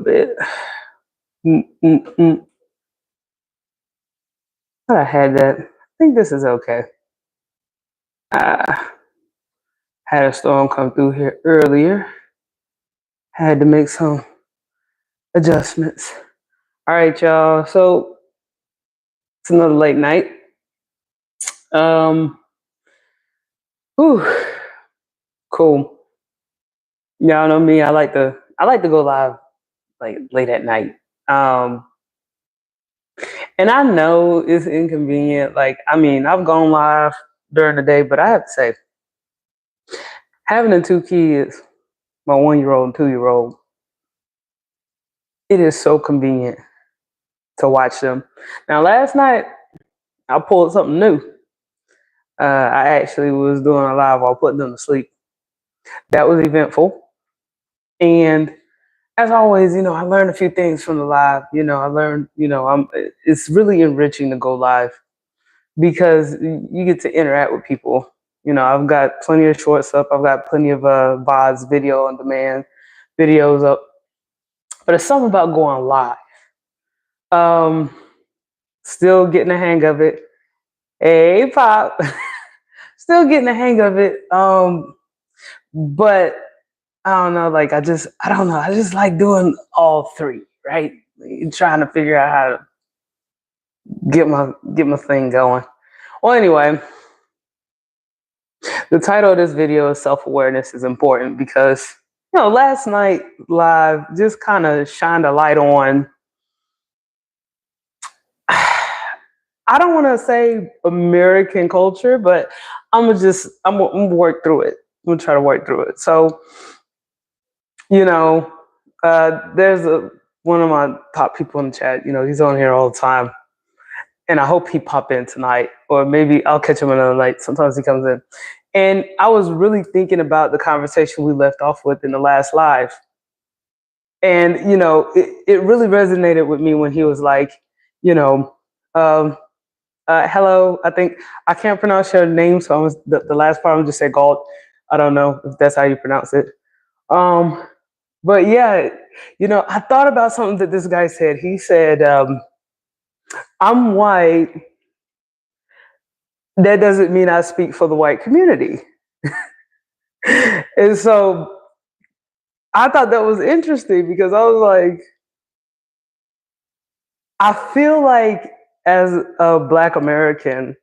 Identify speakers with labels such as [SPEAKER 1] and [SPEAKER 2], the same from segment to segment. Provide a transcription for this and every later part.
[SPEAKER 1] bit. Mm, mm, mm. I had that. I think this is okay. I had a storm come through here earlier. Had to make some adjustments. All right, y'all. So it's another late night. Um, whew, cool. Y'all know me. I like to go live like late at night. Um, and I know it's inconvenient. Like, I mean, I've gone live during the day, but I have to say, having the two kids, my 1 year old and 2 year old, it is so convenient to watch them. Now, last night I pulled something new. I actually was doing a live while putting them to sleep. That was eventful, and as always, I learned a few things from the live. I learned, it's really enriching to go live because you get to interact with people. I've got plenty of shorts up. I've got plenty of VODs, video on demand videos up, but it's something about going live. Um, Still getting the hang of it. Hey, Pop. Still getting the hang of it. But I don't know, like I don't know. I just like doing all three, right? Trying to figure out how to get my thing going. Well, anyway, the title of this video is Self-Awareness is Important because last night live just kind of shined a light on I don't want to say American culture, but I'm gonna work through it. I'm gonna try to work through it. So, you know, there's one of my top people in the chat. He's on here all the time, and I hope he pop in tonight, or maybe I'll catch him another night. Sometimes he comes in, and I was really thinking about the conversation we left off with in the last live, and it really resonated with me when he was like, you know. Um, Hello, I can't pronounce your name, so the last part I'm just say Galt. I don't know if that's how you pronounce it. Um, but yeah, I thought about something that this guy said. He said, "I'm white. That doesn't mean I speak for the white community." And so I thought that was interesting because I was like, I feel like as a Black American,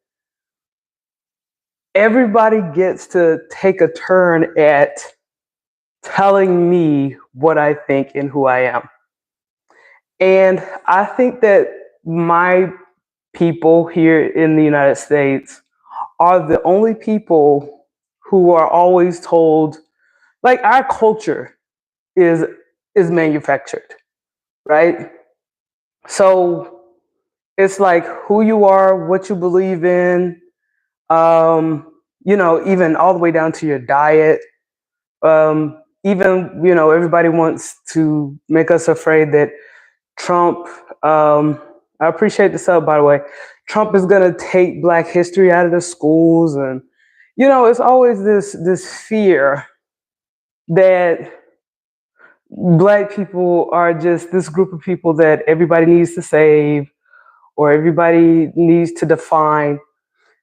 [SPEAKER 1] everybody gets to take a turn at telling me what I think and who I am. And I think that my people here in the United States are the only people who are always told, like, our culture is manufactured, right? So it's like who you are, what you believe in, even all the way down to your diet. Even everybody wants to make us afraid that Trump, I appreciate the sub, by the way. Trump is going to take Black history out of the schools. And, it's always this fear that Black people are just this group of people that everybody needs to save or everybody needs to define.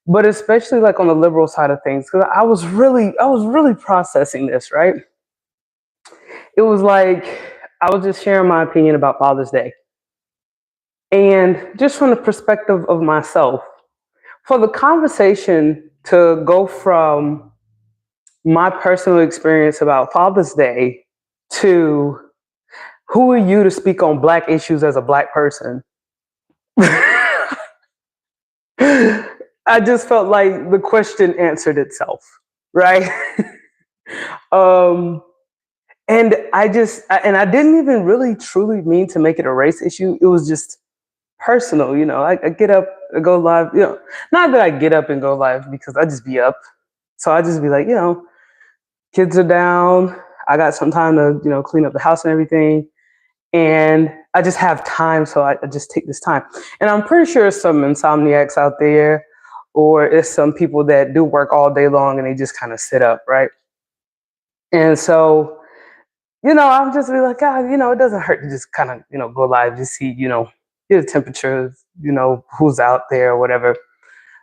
[SPEAKER 1] But especially like on the liberal side of things, because I was really processing this, right? It was like I was just sharing my opinion about Father's Day. And just from the perspective of myself, for the conversation to go from my personal experience about Father's Day to who are you to speak on Black issues as a Black person? I just felt like the question answered itself, right? um, and I didn't even really truly mean to make it a race issue. It was just personal. I get up, I go live. Not that I get up and go live because I just be up. So I just be like, kids are down. I got some time to clean up the house and everything, and I just have time. So I just take this time, and I'm pretty sure some insomniacs out there, or it's some people that do work all day long and they just kind of sit up, right? And so I'll just be like, ah, it doesn't hurt to just kind of, go live, just see, get the temperature, who's out there or whatever.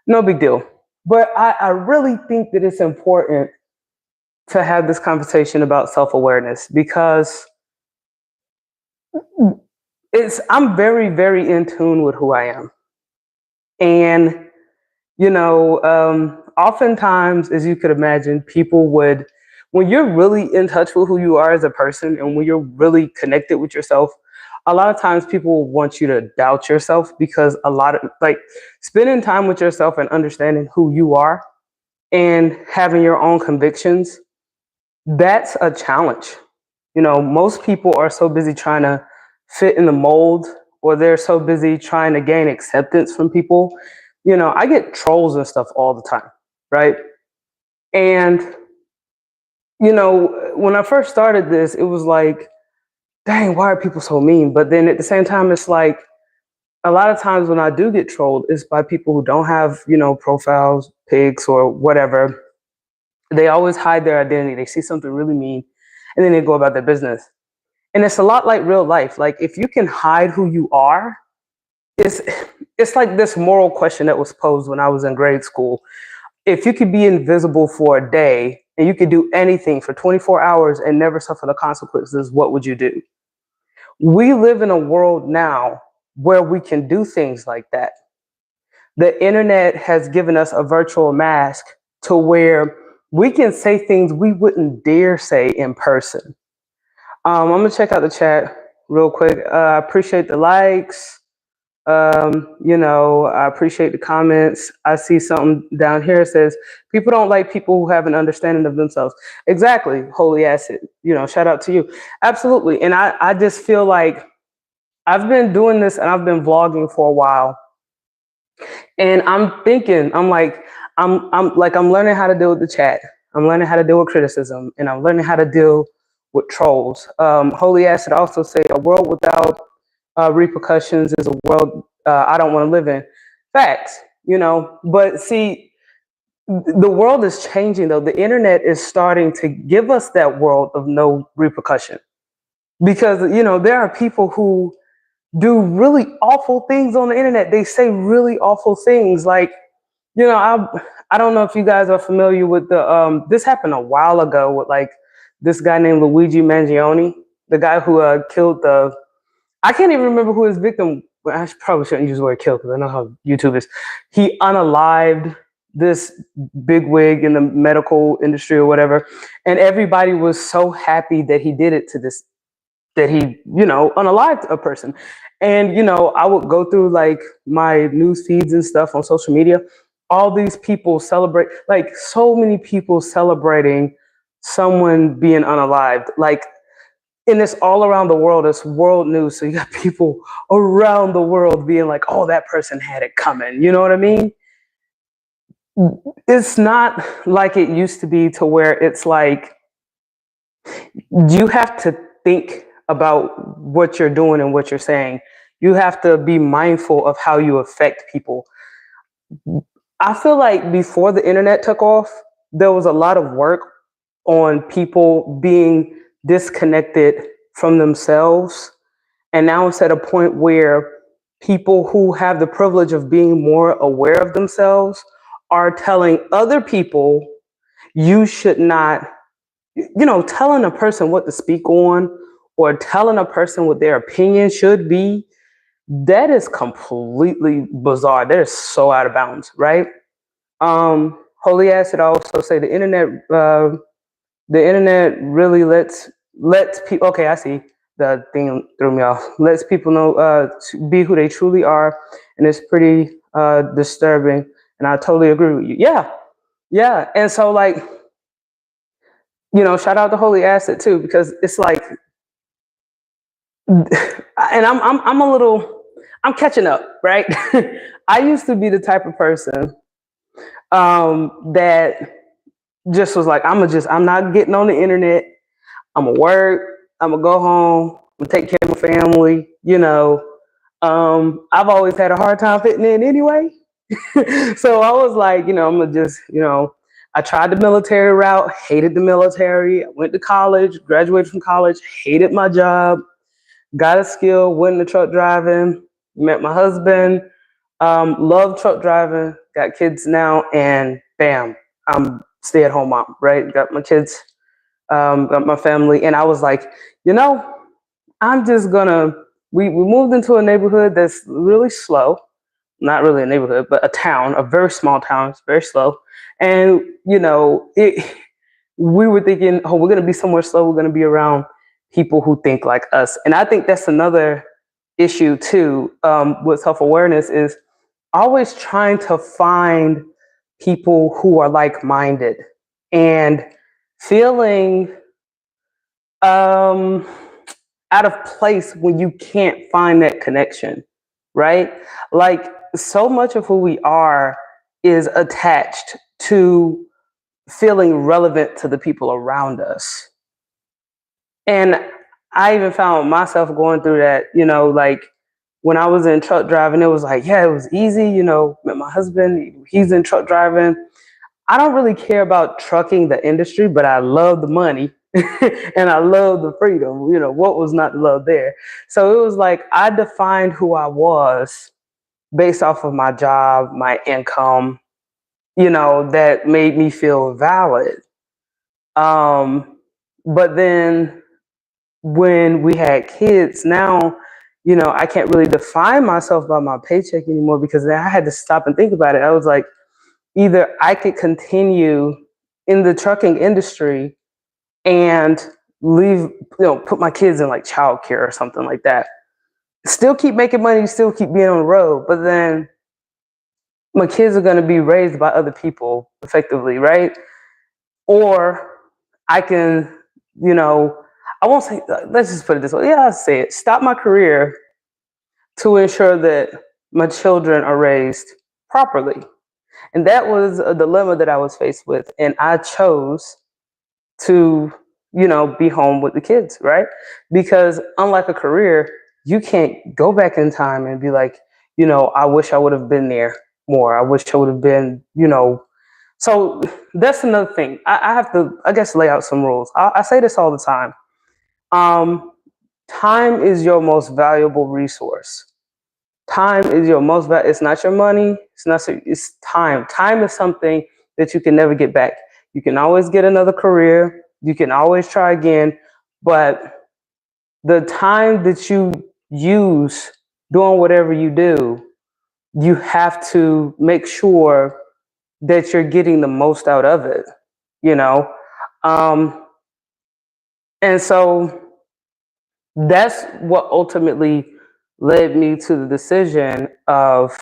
[SPEAKER 1] No big deal. But I really think that it's important to have this conversation about self-awareness because I'm very, very in tune with who I am. And, oftentimes, as you could imagine, people would, when you're really in touch with who you are as a person and when you're really connected with yourself, a lot of times people want you to doubt yourself because a lot of like spending time with yourself and understanding who you are and having your own convictions, that's a challenge. Most people are so busy trying to fit in the mold or they're so busy trying to gain acceptance from people. I get trolls and stuff all the time, right? And, when I first started this, it was like, dang, why are people so mean? But then at the same time, it's like a lot of times when I do get trolled, it's by people who don't have, profiles, pics, or whatever. They always hide their identity. They see something really mean and then they go about their business. And it's a lot like real life. Like if you can hide who you are, it's it's like this moral question that was posed when I was in grade school. If you could be invisible for a day and you could do anything for 24 hours and never suffer the consequences, what would you do? We live in a world now where we can do things like that. The internet has given us a virtual mask to where we can say things we wouldn't dare say in person. I'm gonna check out the chat real quick. I appreciate the likes. I appreciate the comments. I see something down here that says people don't like people who have an understanding of themselves. Exactly, holy acid. Shout out to you. Absolutely. And I just feel like I've been doing this and I've been vlogging for a while. And I'm thinking, I'm learning how to deal with the chat. I'm learning how to deal with criticism, and I'm learning how to deal with trolls. Holy Acid also say a world without repercussions is a world I don't want to live in. Facts, But see, the world is changing though. The internet is starting to give us that world of no repercussion because there are people who do really awful things on the internet. They say really awful things. Like, I don't know if you guys are familiar with the this happened a while ago with like this guy named Luigi Mangione, the guy who killed the I can't even remember who his victim. Well, I probably shouldn't use the word kill because I know how YouTube is. He unalived this bigwig in the medical industry or whatever, and everybody was so happy that he did it to this that he, unalived a person. And, I would go through like my news feeds and stuff on social media. All these people celebrate, like so many people celebrating someone being unalived. Like, and it's all around the world. It's world news. So you got people around the world being like, oh, that person had it coming. You know what I mean? It's not like it used to be to where it's like you have to think about what you're doing and what you're saying. You have to be mindful of how you affect people. I feel like before the internet took off, there was a lot of work on people being disconnected from themselves. And now it's at a point where people who have the privilege of being more aware of themselves are telling other people, you should not, telling a person what to speak on or telling a person what their opinion should be. That is completely bizarre. That is so out of bounds, right? Holy Acid also say the internet really lets people. Okay, I see. The thing threw me off. Lets people know be who they truly are, and it's pretty disturbing. And I totally agree with you. Yeah. And so like, shout out to Holy Acid too, because it's like, and I'm catching up, right? I used to be the type of person that just was like, I'm not getting on the internet. I'm gonna work. I'm gonna go home. I'm gonna take care of my family. I've always had a hard time fitting in anyway. So I was like, I'm gonna just, I tried the military route, hated the military. I went to college, graduated from college, hated my job, got a skill, went into truck driving, met my husband, love truck driving, got kids now, and bam, I'm stay-at-home mom, right? Got my kids, got my family, and I was like, you know, I'm just gonna. We moved into a neighborhood that's really slow, not really a neighborhood, but a town, a very small town. It's very slow, and we were thinking, oh, we're gonna be somewhere slow. We're gonna be around people who think like us, and I think that's another issue too, with self-awareness is always trying to find people who are like-minded and feeling um, out of place when you can't find that connection, right? Like so much of who we are is attached to feeling relevant to the people around us. And I even found myself going through that, like when I was in truck driving, it was like, yeah, it was easy, met my husband, he's in truck driving. I don't really care about trucking the industry, but I love the money and I love the freedom. What was not to love there? So it was like I defined who I was based off of my job, my income, that made me feel valid. But then when we had kids, now, I can't really define myself by my paycheck anymore because then I had to stop and think about it. I was like, either I could continue in the trucking industry and leave, put my kids in like childcare or something like that. Still keep making money, still keep being on the road, but then my kids are going to be raised by other people effectively, right? Or I can, I won't say, let's just put it this way. Yeah, I'll say it. Stop my career to ensure that my children are raised properly. And that was a dilemma that I was faced with. And I chose to, be home with the kids, right? Because unlike a career, you can't go back in time and be like, I wish I would have been there more. I wish I would have been, So that's another thing. I have to, I guess, lay out some rules. I say this all the time. Time is your most valuable resource. Time is your most valuable. It's not your money. It's time. Time is something that you can never get back. You can always get another career. You can always try again. But the time that you use doing whatever you do, you have to make sure that you're getting the most out of it, you know? Um, and so that's what ultimately led me to the decision of,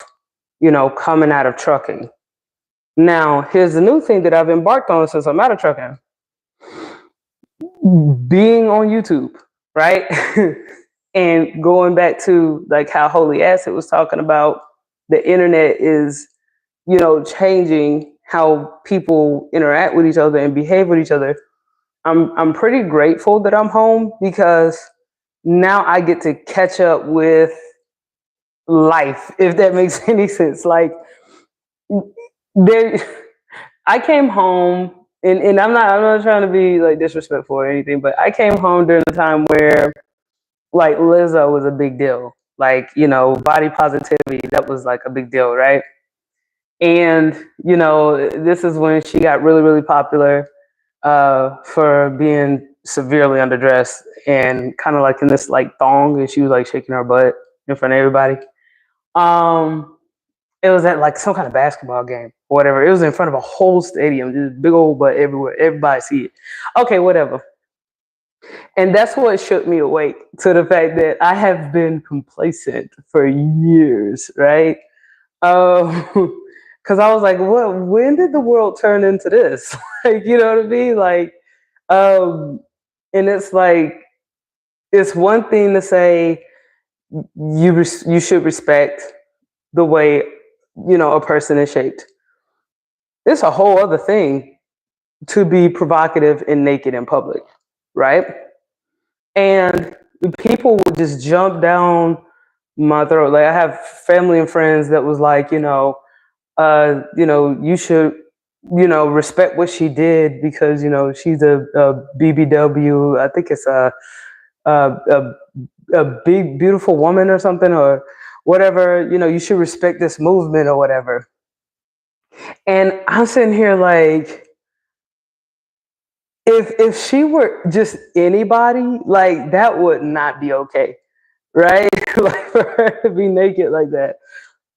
[SPEAKER 1] coming out of trucking. Now, here's the new thing that I've embarked on since I'm out of trucking. Being on YouTube, right? And going back to like how Holy Acid was talking about, the internet is, changing how people interact with each other and behave with each other. I'm pretty grateful that I'm home because now I get to catch up with life, if that makes any sense. Like there I came home and I'm not trying to be like disrespectful or anything, but I came home during the time where like Lizzo was a big deal. Like, body positivity, that was like a big deal, right? And, this is when she got really, really popular for being severely underdressed and kind of like in this like thong, and she was like shaking her butt in front of everybody. It was at like some kind of basketball game or whatever. It was in front of a whole stadium, just big old butt everywhere. Everybody see it. Okay, whatever. And that's what shook me awake to the fact that I have been complacent for years, right? Because I was like, "What? When did the world turn into this?" Like, you know what I mean? Like, um, and it's like it's one thing to say you should respect the way a person is shaped. It's a whole other thing to be provocative and naked in public, right? And people would just jump down my throat. Like I have family and friends that was like, you should respect what she did because she's a BBW. I think it's a, a a big beautiful woman or something or whatever. You should respect this movement or whatever. And I'm sitting here like, if she were just anybody, like that would not be okay, right? Like for her to be naked like that.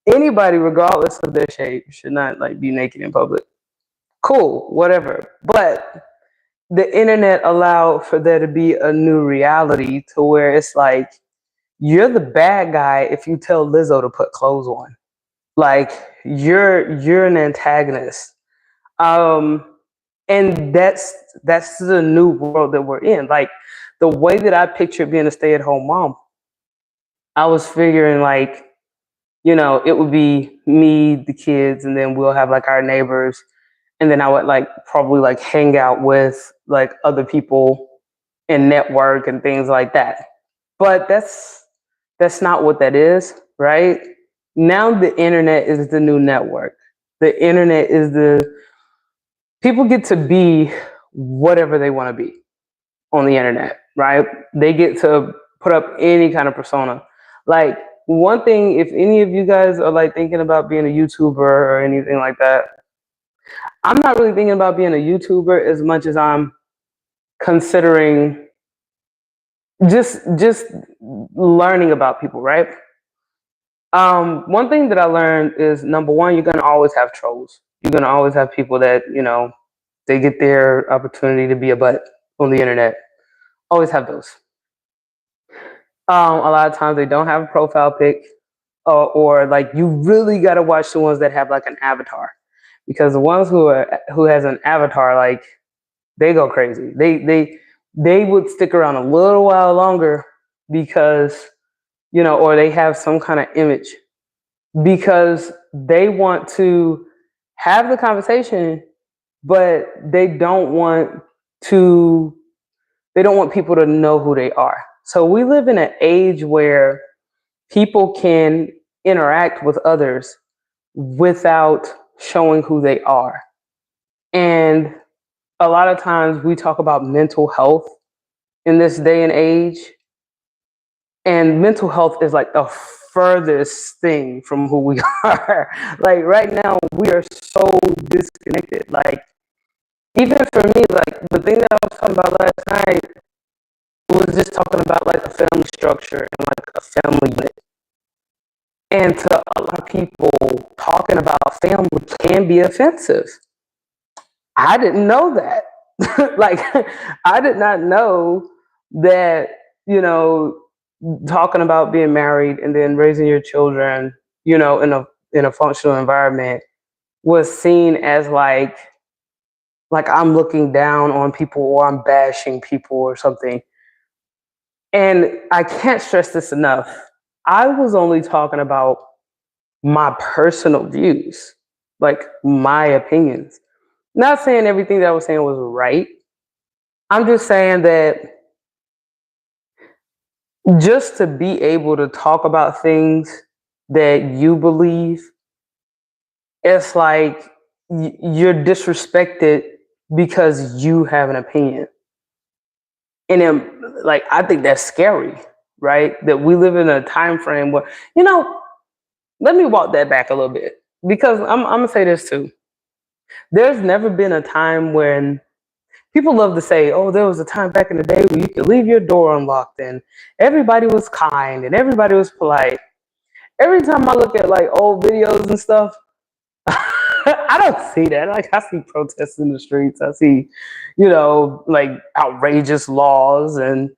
[SPEAKER 1] Anybody, regardless of their shape, should not like be naked in public. Cool, whatever. But the internet allowed for there to be a new reality to where it's like you're the bad guy if you tell Lizzo to put clothes on. Like you're an antagonist. Um, and that's the new world that we're in. Like the way that I pictured being a stay-at-home mom, I was figuring like, it would be me, the kids, and then we'll have like our neighbors, and then I would like probably like hang out with like other people and network and things like that. But that's not what that is, right? Now the internet is the new network. The internet is the people get to be whatever they want to be on the internet, right? They get to put up any kind of persona. Like one thing, if any of you guys are like thinking about being a YouTuber or anything like that, I'm not really thinking about being a YouTuber as much as I'm considering just learning about people, right? One thing that I learned is number one, you're gonna always have trolls. You're gonna always have people that they get their opportunity to be a butt on the internet. Always have those. A lot of times they don't have a profile pic, or like you really got to watch the ones that have like an avatar, because the ones who has an avatar, like they go crazy. They would stick around a little while longer because or they have some kind of image because they want to have the conversation, but to they don't want people to know who they are. So we live in an age where people can interact with others without showing who they are. And a lot of times we talk about mental health in this day and age, and mental health is like the furthest thing from who we are. Like right now, we are so disconnected. Like even for me, like the thing that I was talking about last night was just talking about like a family structure and like a family unit. And to a lot of people, talking about family can be offensive. I didn't know that. Like, I did not know that, you know, talking about being married and then raising your children, in a functional environment was seen as like I'm looking down on people or I'm bashing people or something. And I can't stress this enough. I was only talking about my personal views, like my opinions. Not saying everything that I was saying was right. I'm just saying that just to be able to talk about things that you believe, it's like you're disrespected because you have an opinion. And then, like, I think that's scary, right? That we live in a time frame where, let me walk that back a little bit because I'm gonna say this too. There's never been a time when people love to say, "Oh, there was a time back in the day where you could leave your door unlocked and everybody was kind and everybody was polite." Every time I look at like old videos and stuff, I don't see that. Like I see protests in the streets. I see, like outrageous laws and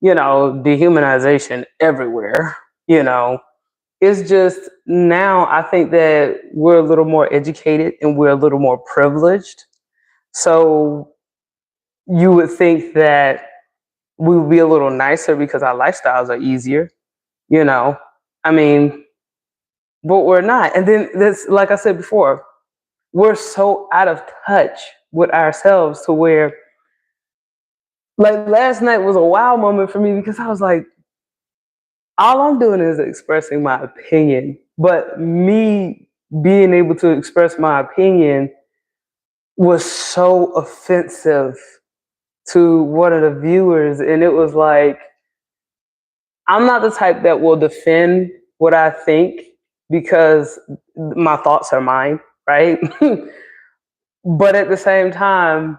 [SPEAKER 1] dehumanization everywhere. You know, it's just now I think that we're a little more educated and we're a little more privileged. So you would think that we would be a little nicer because our lifestyles are easier, you know. I mean, but we're not. And then this, like I said before, we're so out of touch with ourselves to where like last night was a wow moment for me because I was like, all I'm doing is expressing my opinion. But me being able to express my opinion was so offensive to one of the viewers. And it was like, I'm not the type that will defend what I think because my thoughts are mine, right? But at the same time,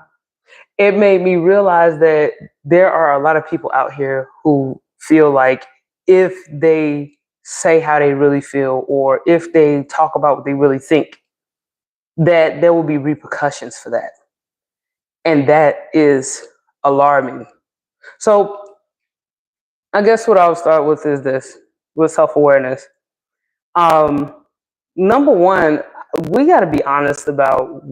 [SPEAKER 1] it made me realize that there are a lot of people out here who feel like if they say how they really feel or if they talk about what they really think, that there will be repercussions for that. And that is alarming. So I guess what I'll start with is this with self-awareness. Um, Number one, we got to be honest about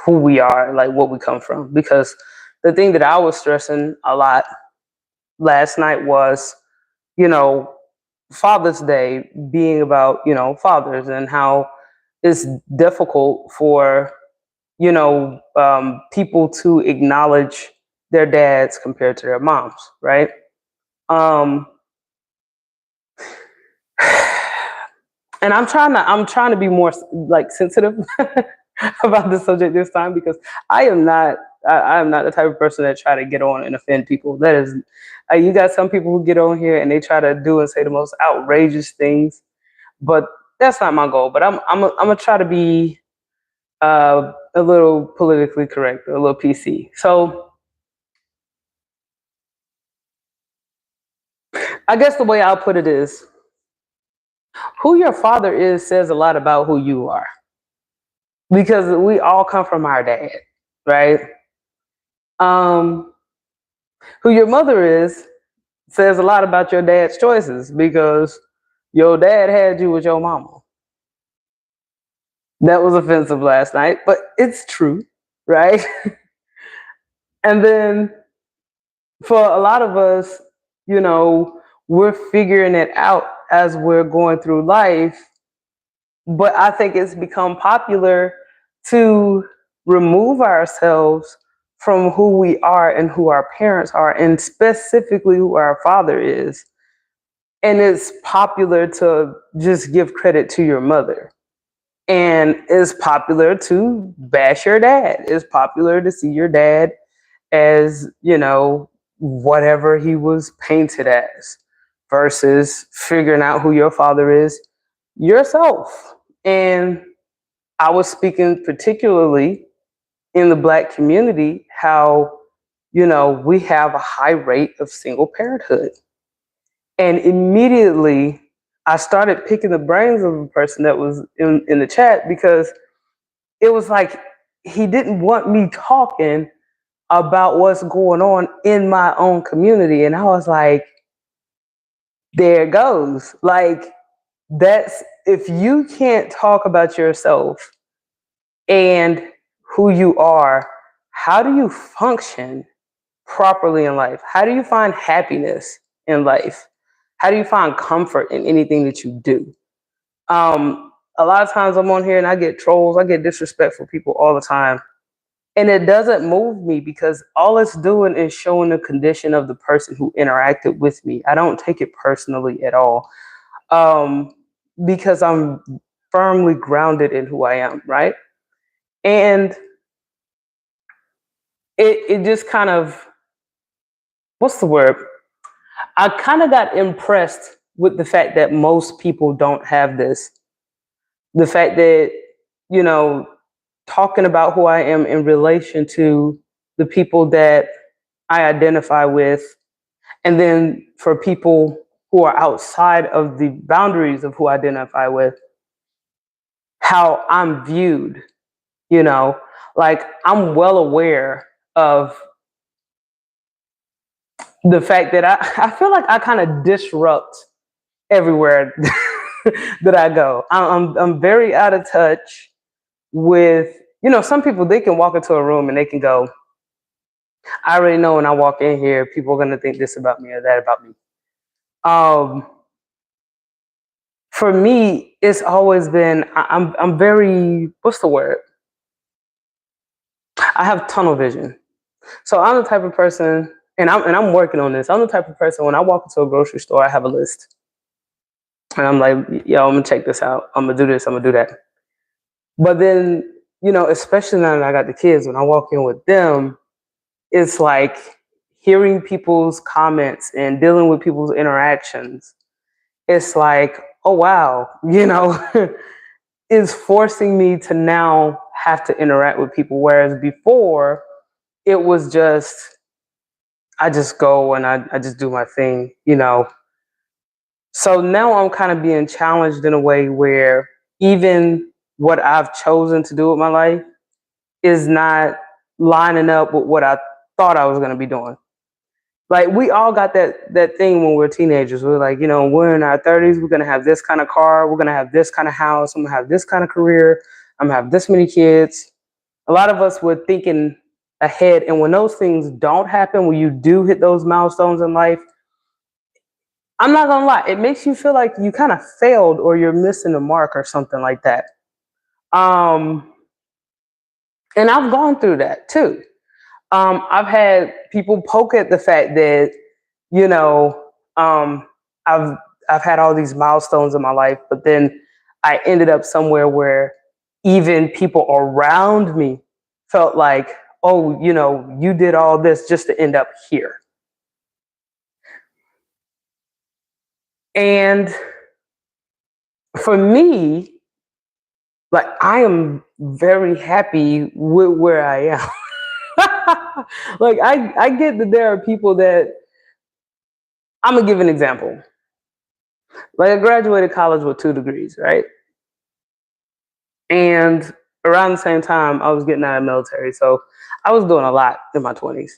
[SPEAKER 1] who we are, like what we come from. Because the thing that I was stressing a lot last night was, you know, Father's Day being about, fathers and how it's difficult for, people to acknowledge their dads compared to their moms, right? Um, and I'm trying to be more like sensitive about this subject this time because I am not the type of person that try to get on and offend people. That is, you got some people who get on here and they try to do and say the most outrageous things, but that's not my goal. But I'm gonna try to be a little politically correct, a little PC. So I guess the way I'll put it is, who your father is says a lot about who you are because we all come from our dad, right? Um, who your mother is says a lot about your dad's choices because your dad had you with your mama. That was offensive last night, but it's true, right? And then for a lot of us, we're figuring it out as we're going through life. But I think it's become popular to remove ourselves from who we are and who our parents are, and specifically who our father is. And it's popular to just give credit to your mother. And it's popular to bash your dad. It's popular to see your dad as, whatever he was painted as, versus figuring out who your father is yourself. And I was speaking particularly in the Black community, how, we have a high rate of single parenthood. And immediately I started picking the brains of a person that was in the chat because it was like he didn't want me talking about what's going on in my own community. And I was like, there it goes. Like, that's, if you can't talk about yourself and who you are, how do you function properly in life? How do you find happiness in life? How do you find comfort in anything that you do? A lot of times I'm on here and I get trolls, I get disrespectful people all the time. And it doesn't move me because all it's doing is showing the condition of the person who interacted with me. I don't take it personally at all, because I'm firmly grounded in who I am, right? And it just kind of, what's the word? I kind of got impressed with the fact that most people don't have this. The fact that, you know, talking about who I am in relation to the people that I identify with, and then for people who are outside of the boundaries of who I identify with, how I'm viewed, like I'm well aware of the fact that I feel like I kind of disrupt everywhere that I go. I'm very out of touch with, some people, they can walk into a room and they can go, I already know when I walk in here, people are going to think this about me or that about me. For me, it's always been, I'm very, what's the word? I have tunnel vision. So I'm the type of person, and I'm working on this. I'm the type of person, when I walk into a grocery store, I have a list. And I'm like, yo, I'm gonna check this out. I'm gonna do this, I'm gonna do that. But then especially now that I got the kids, when I walk in with them, it's like hearing people's comments and dealing with people's interactions. It's like, oh wow, is forcing me to now have to interact with people. Whereas before, it was just, I just go and I just do my thing. So now I'm kind of being challenged in a way where even what I've chosen to do with my life is not lining up with what I thought I was going to be doing. Like we all got that thing when we're teenagers. We're like, we're in our 30s, we're gonna have this kind of car, we're gonna have this kind of house, I'm gonna have this kind of career, I'm gonna have this many kids. A lot of us were thinking ahead, and when those things don't happen, when you do hit those milestones in life, I'm not gonna lie, it makes you feel like you kind of failed or you're missing the mark or something like that. And I've gone through that too. I've had people poke at the fact that, you know, um, I've I've had all these milestones in my life, but then I ended up somewhere where even people around me felt like, oh, you did all this just to end up here. And for me, like I am very happy with where I am. Like I get that there are people that I'm gonna give an example. Like I graduated college with 2 degrees, right? And around the same time, I was getting out of the military. So I was doing a lot in my 20s.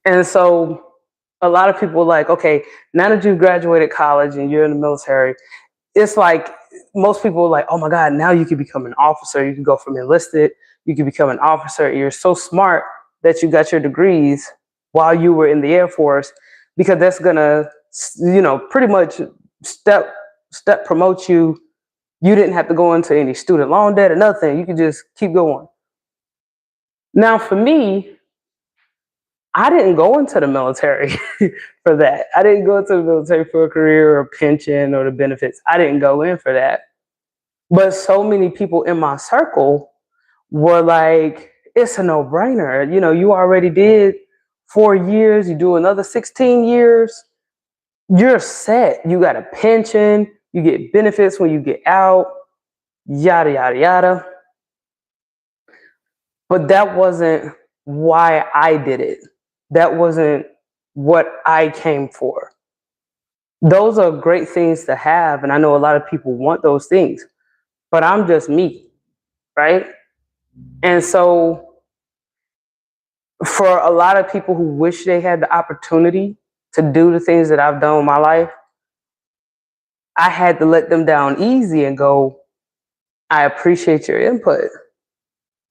[SPEAKER 1] And so a lot of people were like, okay, now that you've graduated college and you're in the military, it's like most people are like, oh my God, now you can become an officer. You can go from enlisted, you can become an officer. You're so smart that you got your degrees while you were in the Air Force, because that's gonna, pretty much step promote you. You didn't have to go into any student loan debt or nothing. You could just keep going. Now, for me, I didn't go into the military for that. I didn't go into the military for a career or a pension or the benefits. I didn't go in for that. But so many people in my circle were like, it's a no-brainer. You already did 4 years, you do another 16 years, you're set. You got a pension, you get benefits when you get out, yada, yada, yada. But that wasn't why I did it. That wasn't what I came for. Those are great things to have. And I know a lot of people want those things, but I'm just me, right? And so for a lot of people who wish they had the opportunity to do the things that I've done in my life, I had to let them down easy and go, I appreciate your input,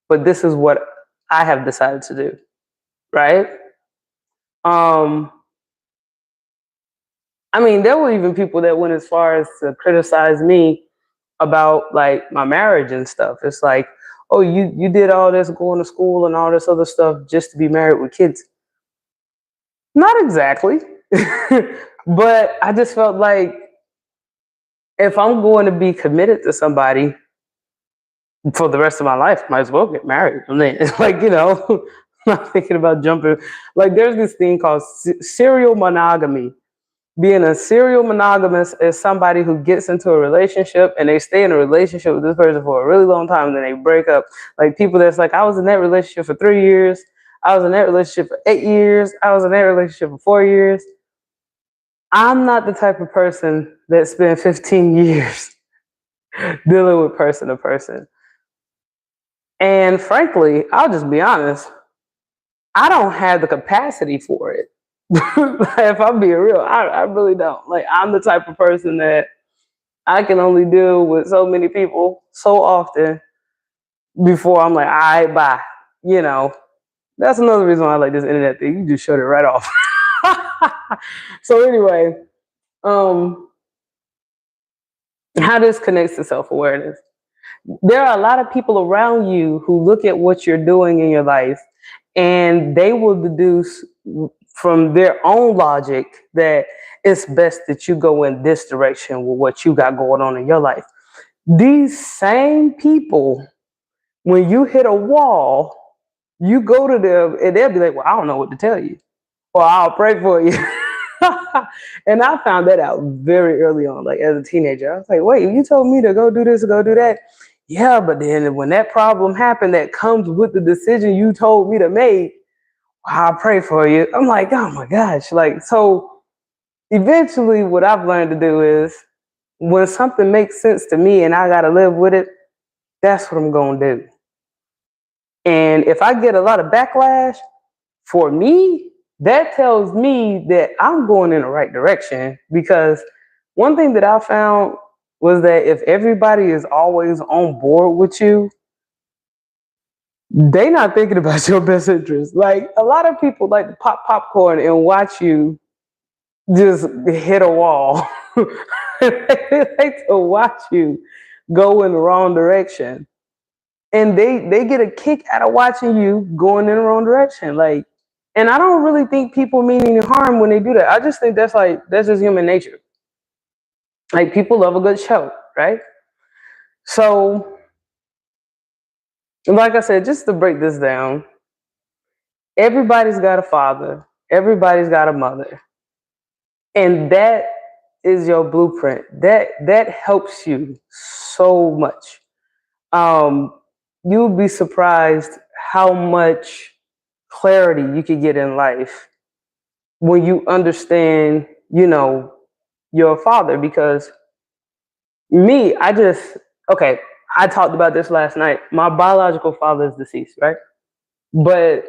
[SPEAKER 1] but this is what I have decided to do, right? Um, I mean, there were even people that went as far as to criticize me about like my marriage and stuff. It's like, oh, you did all this going to school and all this other stuff just to be married with kids. Not exactly. But I just felt like if I'm going to be committed to somebody for the rest of my life, might as well get married. I mean, it's like, I'm not thinking about jumping. Like there's this thing called serial monogamy. Being a serial monogamous is somebody who gets into a relationship and they stay in a relationship with this person for a really long time and then they break up. Like people that's like, I was in that relationship for 3 years, I was in that relationship for 8 years, I was in that relationship for 4 years. I'm not the type of person that spent 15 years dealing with person to person. And frankly, I'll just be honest, I don't have the capacity for it. If I'm being real, I really don't. Like I'm the type of person that I can only deal with so many people so often before I'm like, all right, bye. That's another reason why I like this internet thing. You just shut it right off. So anyway, how this connects to self-awareness. There are a lot of people around you who look at what you're doing in your life and they will deduce from their own logic that it's best that you go in this direction with what you got going on in your life. These same people When you hit a wall, you go to them and they'll be like, well, I don't know what to tell you. Or I'll pray for you. And I found that out very early on, like as a teenager. I was like, wait, you told me to go do this, go do that. Yeah, but then when that problem happened that comes with the decision you told me to make, I'll pray for you. I'm like, oh my gosh. Like, so eventually what I've learned to do is when something makes sense to me and I got to live with it, that's what I'm going to do. And if I get a lot of backlash, for me, that tells me that I'm going in the right direction, because one thing that I found was that if everybody is always on board with you, they not thinking about your best interest. Like a lot of people like to pop popcorn and watch you just hit a wall. They like to watch you go in the wrong direction. And they get a kick out of watching you going in the wrong direction. Like, and I don't really think people mean any harm when they do that. I just think that's just human nature. Like people love a good show, right? So, like I said, just to break this down, everybody's got a father, everybody's got a mother, and that is your blueprint. That helps you so much. You'll be surprised how much clarity you can get in life when you understand, your father. Because me, okay, I talked about this last night. My biological father is deceased, right? But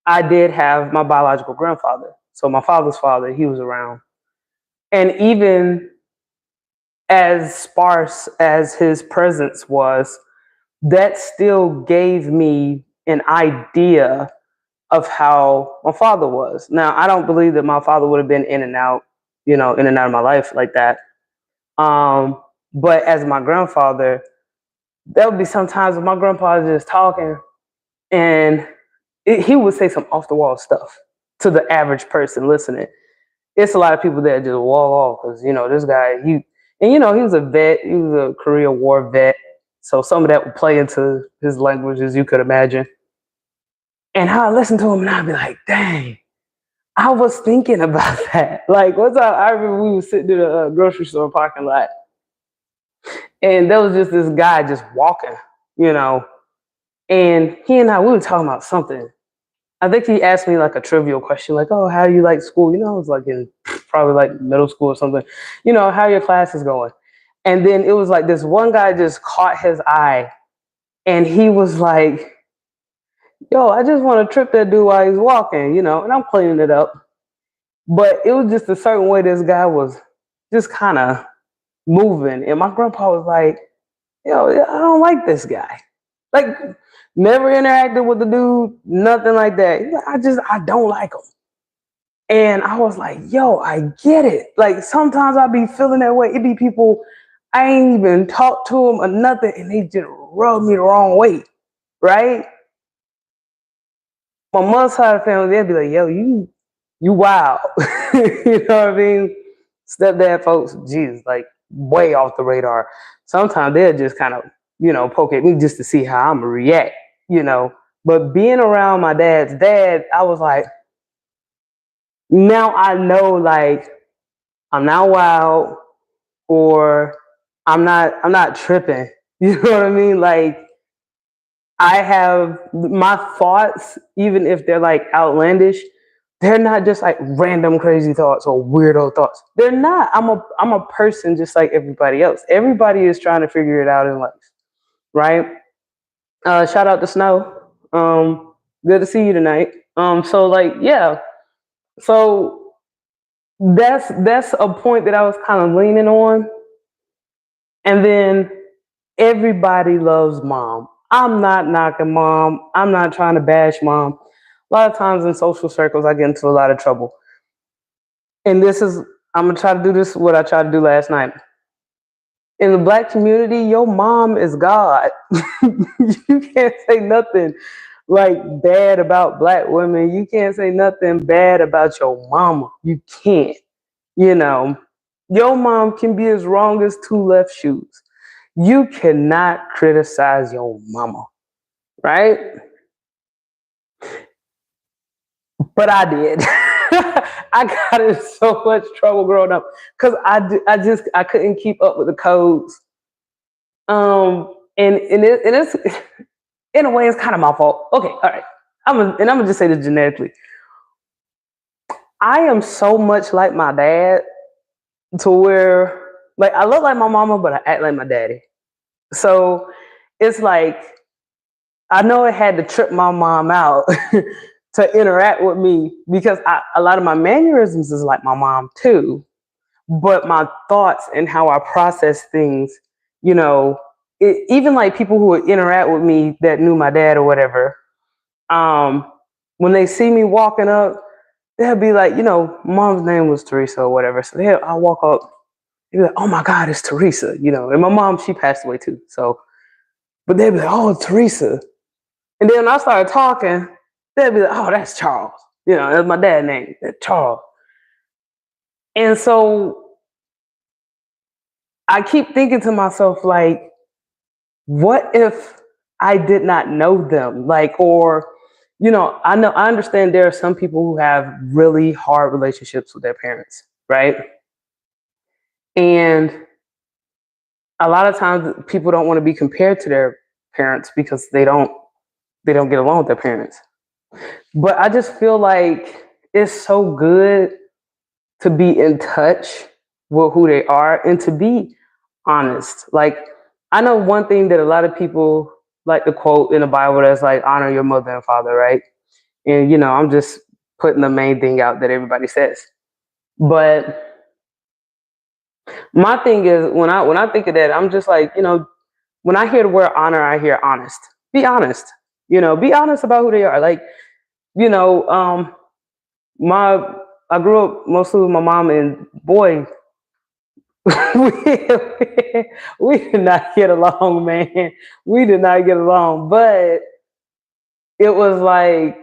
[SPEAKER 1] I did have my biological grandfather. So my father's father, he was around. And even as sparse as his presence was, that still gave me an idea of how my father was. Now, I don't believe that my father would have been in and out, in and out of my life like that. But as my grandfather, there would be sometimes when my grandpa was just talking and he would say some off the wall stuff to the average person listening. It's a lot of people that just wall off because, this guy, he was a vet, he was a Korea War vet. So some of that would play into his language, as you could imagine. And I listened to him and I'd be like, dang, I was thinking about that. Like, what's up? I remember we were sitting in a grocery store parking lot and there was just this guy just walking, and he and we were talking about something. I think he asked me like a trivial question, like, oh, how do you like school? I was like in probably like middle school or something, how are your classes going? And then it was like this one guy just caught his eye and he was like, yo, I just want to trip that dude while he's walking, and I'm cleaning it up. But it was just a certain way this guy was just kind of moving. And my grandpa was like, yo, I don't like this guy. Like, never interacted with the dude, nothing like that. I don't like him. And I was like, yo, I get it. Like, sometimes I be feeling that way. It be people, I ain't even talked to them or nothing, and they just rub me the wrong way, right? My mother's side of the family, they'd be like, yo, you wild. You know what I mean? Stepdad folks, Jesus, like way off the radar. Sometimes they'll just kind of, poke at me just to see how I'm gonna react, But being around my dad's dad, I was like, now I know, like, I'm not wild or I'm not tripping. You know what I mean? Like, I have my thoughts, even if they're like outlandish, they're not just like random crazy thoughts or weirdo thoughts. They're not. I'm a person just like everybody else. Everybody is trying to figure it out in life, right? Shout out to Snow. Good to see you tonight. So like, yeah. So that's a point that I was kind of leaning on. And then everybody loves mom. I'm not knocking mom. I'm not trying to bash mom. A lot of times in social circles, I get into a lot of trouble. And I'm going to try to do this, what I tried to do last night. In the Black community, your mom is God. You can't say nothing like bad about Black women. You can't say nothing bad about your mama. You can't. Your mom can be as wrong as two left shoes. You cannot criticize your mama. right? But I did. I got in so much trouble growing up because I couldn't keep up with the codes. And it's in a way it's kind of my fault. Okay, all right. I'm gonna just say this genetically. I am so much like my dad to where like I look like my mama, but I act like my daddy. So it's like I know it had to trip my mom out to interact with me because a lot of my mannerisms is like my mom too, but my thoughts and how I process things, you know, even like people who would interact with me that knew my dad or whatever, um, when they see me walking up, they'll be like, mom's name was Teresa or whatever. So I'll walk up, they'll be like, oh my God, it's Teresa, And my mom, she passed away too. So, but they'll be like, oh, Teresa. And then when I started talking, they'd be like, oh, that's Charles. That's my dad's name, that's Charles. And so I keep thinking to myself, like, what if I did not know them? Like, or, I understand there are some people who have really hard relationships with their parents, right? And a lot of times people don't want to be compared to their parents because they don't get along with their parents. But I just feel like it's so good to be in touch with who they are and to be honest. Like, I know one thing that a lot of people like to quote in the Bible that's like, honor your mother and father, right? And, I'm just putting the main thing out that everybody says. But my thing is when I think of that, I'm just like, when I hear the word honor, I hear honest. Be honest. Be honest about who they are. Like, you know, um, my I grew up mostly with my mom, and boy, we, we did not get along, man. We did not get along, but it was like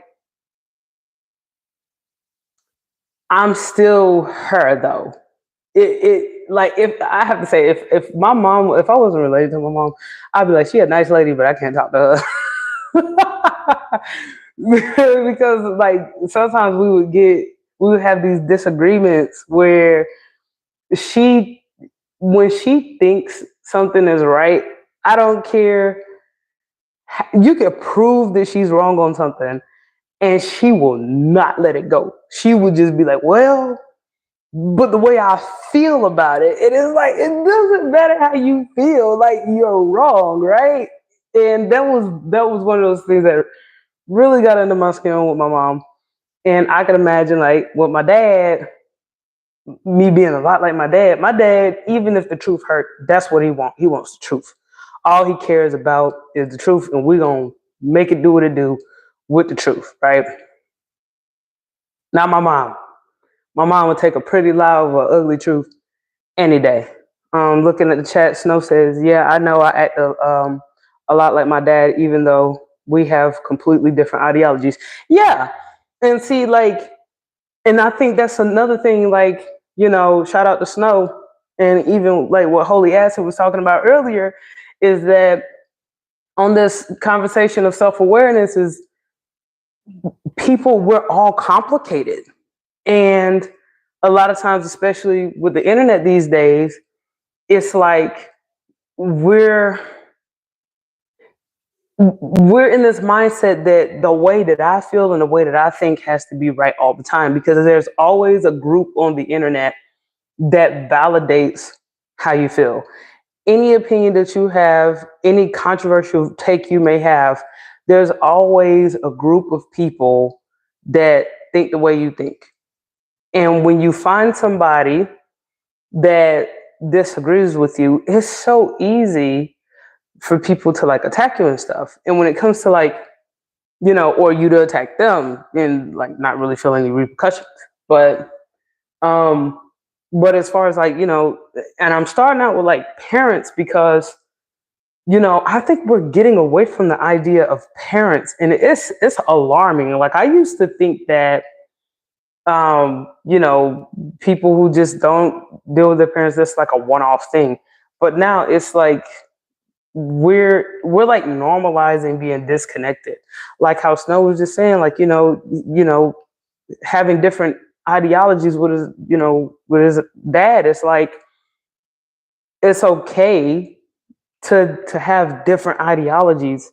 [SPEAKER 1] I'm still her though. It like if I have to say if my mom if I wasn't related to my mom, I'd be like she a nice lady, but I can't talk to her. Because like sometimes we would have these disagreements where she when she thinks something is right, I don't care. You can prove that she's wrong on something, and she will not let it go. She would just be like, "Well, but the way I feel about it, it is like it doesn't matter how you feel. Like you're wrong, right?" And that was one of those things that really got under my skin with my mom. And I can imagine like with my dad, me being a lot like my dad, even if the truth hurt, that's what he wants. He wants the truth. All he cares about is the truth, and we're gonna make it do what it do with the truth, right? Not my mom. My mom would take a pretty loud or ugly truth any day. Looking at the chat, Snow says, "Yeah, I know I act a lot like my dad, even though we have completely different ideologies." Yeah, and see, like, and I think that's another thing. Like, shout out to Snow, and even like what Holy Acid was talking about earlier, is that on this conversation of self awareness is people we're all complicated, and a lot of times, especially with the internet these days, it's like we're we're in this mindset that the way that I feel and the way that I think has to be right all the time because there's always a group on the internet that validates how you feel. Any opinion that you have, any controversial take you may have, there's always a group of people that think the way you think. And when you find somebody that disagrees with you, it's so easy for people to like attack you and stuff. And when it comes to like, or you to attack them and like not really feel any repercussions. But um but as far as like, and I'm starting out with like parents because, I think we're getting away from the idea of parents and it's alarming. Like I used to think that people who just don't deal with their parents, that's like a one-off thing. But now it's like we're like normalizing being disconnected. Like how Snow was just saying, like, having different ideologies with his, with his dad. It's like it's okay to have different ideologies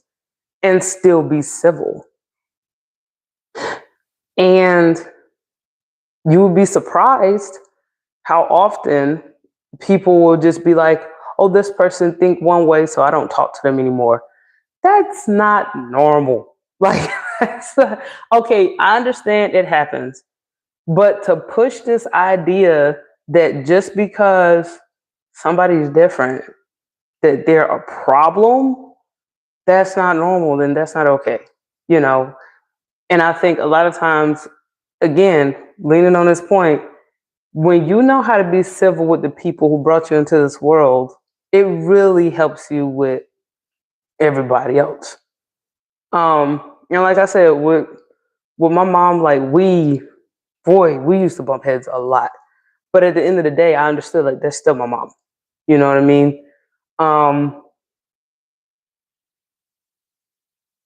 [SPEAKER 1] and still be civil. And you would be surprised how often people will just be like, "Oh, this person think one way, so I don't talk to them anymore." That's not normal. Like, okay, I understand it happens, but to push this idea that just because somebody's different, that they're a problem, that's not normal, then that's not okay, you know? And I think a lot of times, again, leaning on this point, when you know how to be civil with the people who brought you into this world, it really helps you with everybody else. Like I said, with my mom, like we used to bump heads a lot. But at the end of the day, I understood like that's still my mom. You know what I mean? Um,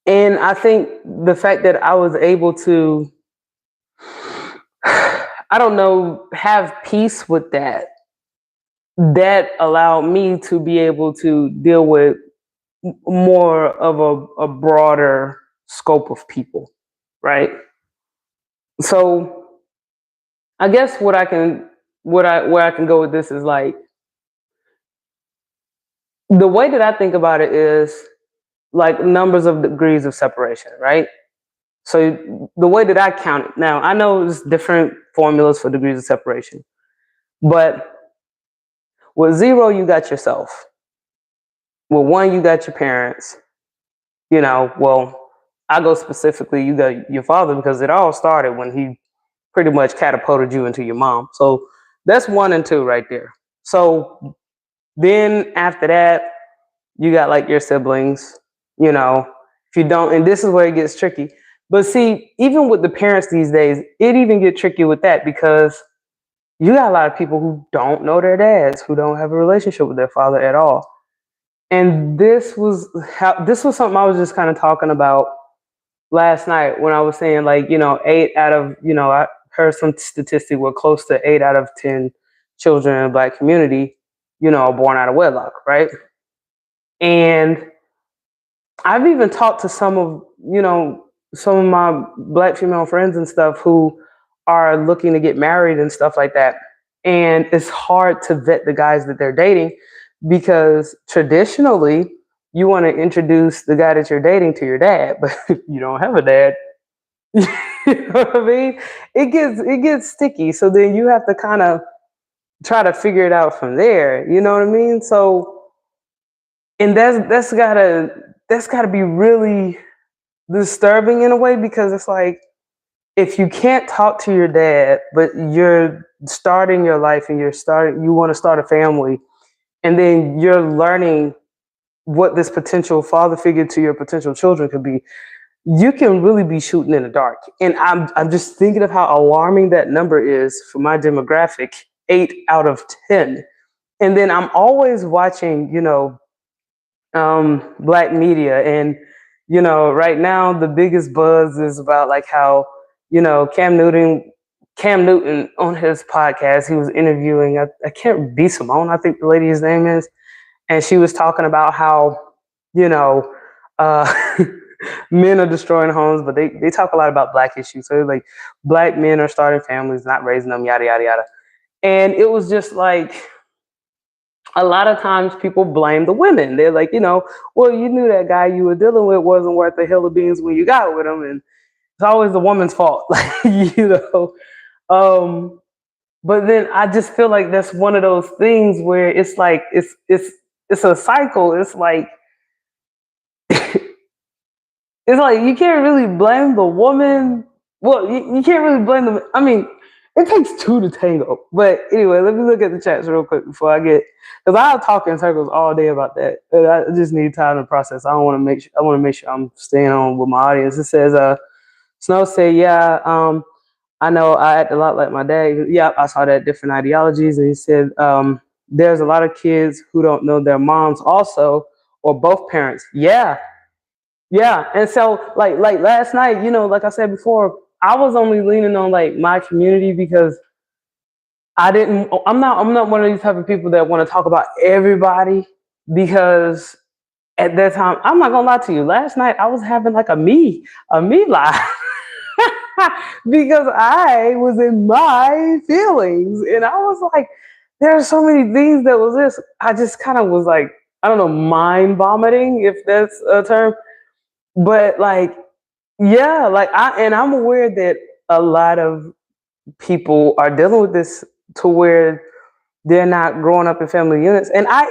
[SPEAKER 1] and I think the fact that I was able to, I don't know, have peace with that allowed me to be able to deal with more of a broader scope of people, right? So I guess where I can go with this is like the way that I think about it is like numbers of degrees of separation, right? So the way that I count it now, I know there's different formulas for degrees of separation, but with zero, you got yourself. With one, you got your parents. Well, I go specifically, you got your father because it all started when he pretty much catapulted you into your mom. So that's one and two right there. So then after that, you got like your siblings, you know, if you don't, and this is where it gets tricky. But see, even with the parents these days, it even get tricky with that because you got a lot of people who don't know their dads, who don't have a relationship with their father at all. And this was something I was just kind of talking about last night when I was saying like, 8 out of, I heard some statistic where close to 8 out of 10 children in the Black community, are born out of wedlock, right? And I've even talked to some of my Black female friends and stuff who are looking to get married and stuff like that. And it's hard to vet the guys that they're dating because traditionally you want to introduce the guy that you're dating to your dad, but if you don't have a dad, you know what I mean? It gets sticky. So then you have to kind of try to figure it out from there. You know what I mean? So and that's gotta be really disturbing in a way because it's like if you can't talk to your dad, but you're starting your life and you want to start a family, and then you're learning what this potential father figure to your potential children could be, you can really be shooting in the dark. And I'm just thinking of how alarming that number is for my demographic, 8 out of 10. And then I'm always watching, Black media, and right now the biggest buzz is about like how Cam Newton on his podcast, he was interviewing, I can't be Simone, I think the lady's name is, and she was talking about how you know uh, men are destroying homes, but they talk a lot about Black issues. So like Black men are starting families, not raising them, yada yada yada. And it was just like a lot of times people blame the women. They're like, well, you knew that guy you were dealing with wasn't worth a hill of beans when you got with him, and it's always the woman's fault. you know. Um, but then I just feel like that's one of those things where it's like it's a cycle. It's like you can't really blame the woman. Well, you can't really blame them. I mean, it takes two to tango. But anyway, let me look at the chats real quick before I get, because I'll talk in circles all day about that. I just need time to process. I don't want to make sure. I want to make sure I'm staying on with my audience. It says, Snow say, yeah, I know I act a lot like my dad. Yeah, I saw that, different ideologies. And he said, there's a lot of kids who don't know their moms also, or both parents. Yeah, yeah. And so like last night, like I said before, I was only leaning on like my community because I'm not one of these type of people that want to talk about everybody because at that time, I'm not gonna lie to you. Last night I was having like a me live because I was in my feelings and I was like, there are so many things that was this. I just kind of was like, I don't know, mind vomiting, if that's a term. But like, yeah, like I'm aware that a lot of people are dealing with this to where they're not growing up in family units. And I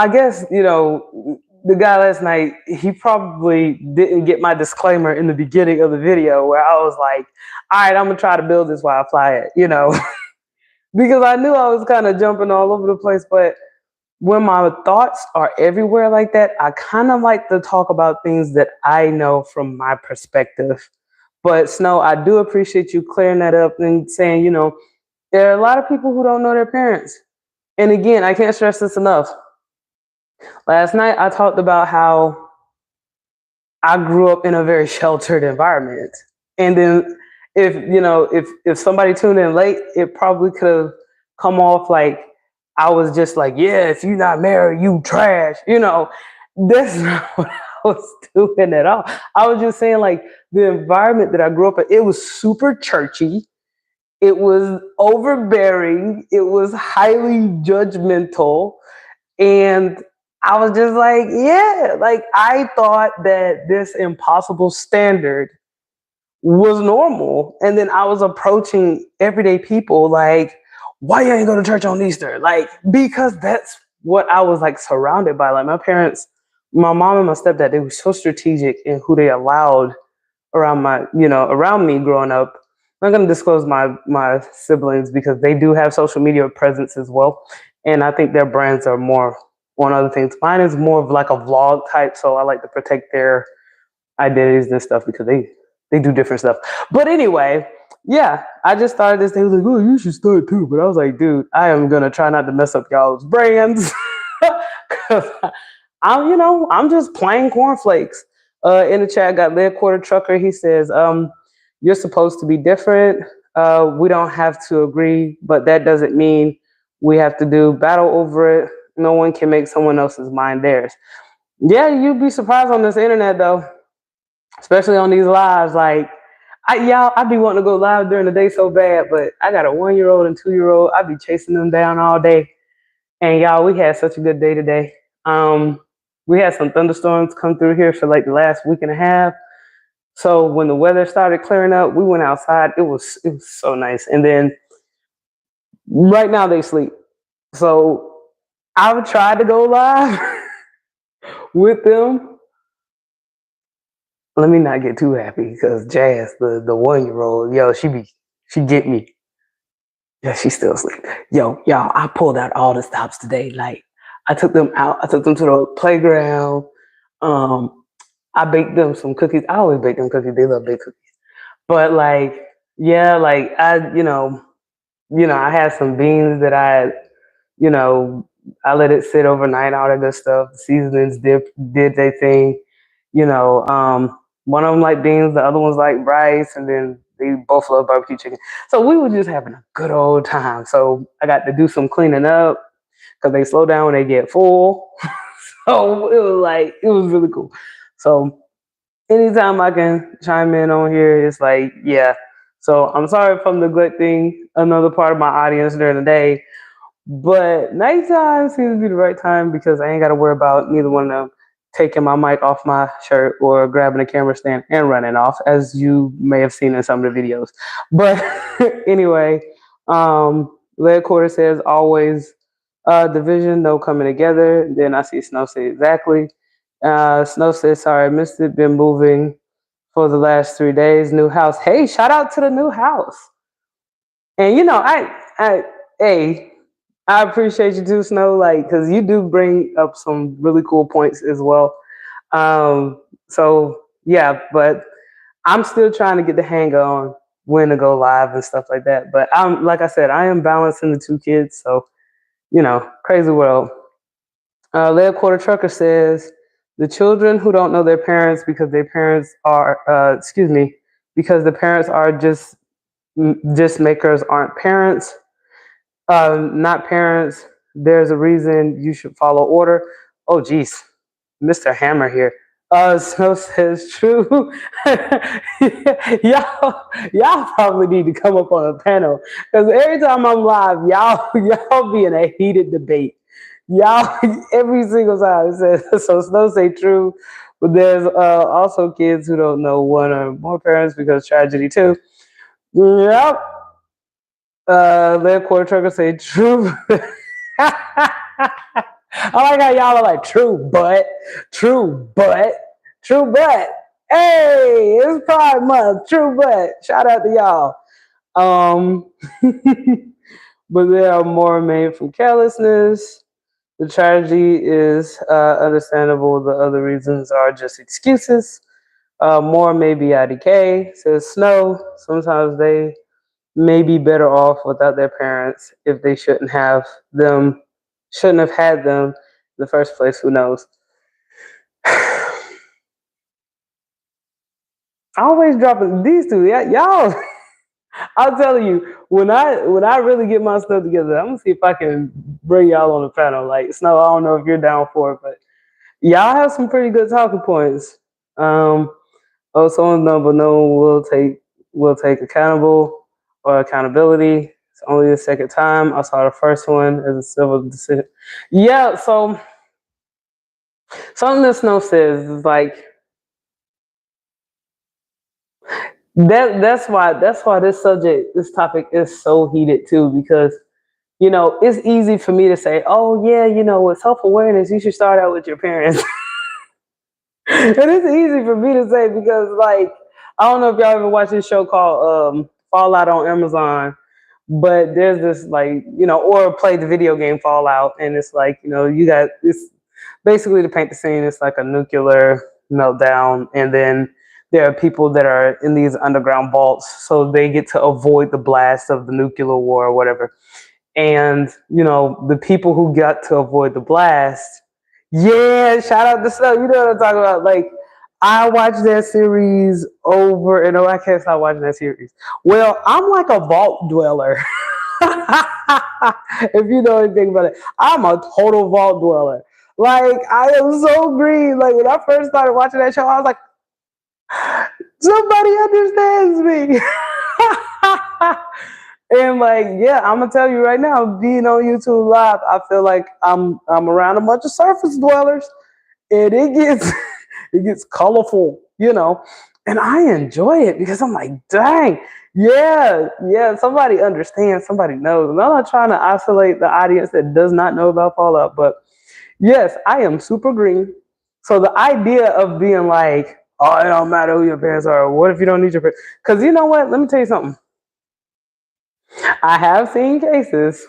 [SPEAKER 1] guess, the guy last night, he probably didn't get my disclaimer in the beginning of the video where I was like, all right, I'm going to try to build this while I fly it, because I knew I was kind of jumping all over the place. But when my thoughts are everywhere like that, I kind of like to talk about things that I know from my perspective. But Snow, I do appreciate you clearing that up and saying, there are a lot of people who don't know their parents. And again, I can't stress this enough. Last night I talked about how I grew up in a very sheltered environment. And then if somebody tuned in late, it probably could have come off like I was just like, yeah, if you're not married, you trash. That's not what I was doing at all. I was just saying like the environment that I grew up in, it was super churchy. It was overbearing. It was highly judgmental. And I was just like, yeah, like I thought that this impossible standard was normal. And then I was approaching everyday people like, why you ain't go to church on Easter? Like, because that's what I was like surrounded by. Like my parents, my mom and my stepdad, they were so strategic in who they allowed around me growing up. I'm not going to disclose my siblings because they do have social media presence as well, and I think their brands are more on other things. Mine is more of like a vlog type, so I like to protect their identities and stuff because they do different stuff. But anyway, yeah, I just started this. They was like, "Oh, you should start too," but I was like, "Dude, I am gonna try not to mess up y'all's brands." Because I'm just plain cornflakes. In the chat, I got Lead Quarter Trucker. He says, you're supposed to be different. We don't have to agree, but that doesn't mean we have to do battle over it. No one can make someone else's mind theirs. Yeah, you'd be surprised on this internet though, especially on these lives. Like, I'd be wanting to go live during the day so bad, but I got a 1-year old and 2-year old. I'd be chasing them down all day. And y'all, we had such a good day today. We had some thunderstorms come through here for like the last week and a half. So when the weather started clearing up, we went outside. It was so nice. And then right now they sleep. So I've tried to go live with them. Let me not get too happy because Jazz, the 1-year old, yo, she get me. Yeah, she's still asleep. Yo, y'all, I pulled out all the stops today. Like I took them out. I took them to the playground. Um, I baked them some cookies. I always bake them cookies. They love baked cookies. But like, yeah, like I had some beans that you know, I let it sit overnight, all that good stuff. The seasonings did their thing. One of them like beans, the other one's like rice, and then they both love barbecue chicken. So we were just having a good old time. So I got to do some cleaning up because they slow down when they get full. So it was really cool. So anytime I can chime in on here, it's like, yeah. So I'm sorry if I'm neglecting another part of my audience during the day, but nighttime seems to be the right time because I ain't got to worry about neither one of them taking my mic off my shirt or grabbing a camera stand and running off, as you may have seen in some of the videos. But anyway, Lead Quarter says always division, no coming together. Then I see Snow say exactly. Snow says, sorry, I missed it. Been moving for the last 3 days. New house. Hey, shout out to the new house. And hey, I appreciate you too, Snow, like, because you do bring up some really cool points as well. So yeah, but I'm still trying to get the hang on when to go live and stuff like that. But like I said, I am balancing the two kids, so crazy world. Lead Quarter Trucker says the children who don't know their parents because their parents are, because the parents are just makers aren't parents, not parents. There's a reason you should follow order. Oh, geez, Mr. Hammer here. Snow says true. y'all probably need to come up on a panel because every time I'm live, y'all be in a heated debate. Y'all every single time it says so. Snow say true, but there's also kids who don't know one or more parents because tragedy too. Yep. Lead Quarter Trucker say true. I like how y'all are like true, but true, but true, but. Hey, it's Pride Month. True, but shout out to y'all. Um, but there are more made from carelessness. The tragedy is understandable. The other reasons are just excuses. More may be IDK, says Snow. Sometimes they may be better off without their parents if they shouldn't have had them in the first place. Who knows? Always dropping these two, y'all. I'm telling you, when I really get my stuff together, I'm gonna see if I can bring y'all on the panel. Like Snow, I don't know if you're down for it, but y'all have some pretty good talking points. Someone's number no one will take accountable or accountability. It's only the second time. I saw the first one as a civil decision. Yeah, so something that Snow says is like that's why this topic is so heated too, because it's easy for me to say, oh yeah, with self-awareness, you should start out with your parents. And it's easy for me to say because, like, I don't know if y'all ever watched this show called Fallout on Amazon, but there's this, like, or play the video game Fallout, and it's like, you got this basically, to paint the scene, it's like a nuclear meltdown, and then there are people that are in these underground vaults, so they get to avoid the blast of the nuclear war or whatever. And the people who got to avoid the blast, yeah, shout out to Snow. You know what I'm talking about? Like, I watched that series over and over. I can't stop watching that series. Well, I'm like a vault dweller. If you know anything about it, I'm a total vault dweller. Like, I am so green. Like, when I first started watching that show, I was like, somebody understands me. And like, yeah, I'm gonna tell you right now, being on YouTube Live, I feel like I'm around a bunch of surface dwellers, and it gets it gets colorful, and I enjoy it because I'm like, dang, yeah, somebody understands, somebody knows. And I'm not trying to isolate the audience that does not know about Fallout, but yes, I am super green. So the idea of being like, oh, it don't matter who your parents are, what if you don't need your parents? Because you know what? Let me tell you something. I have seen cases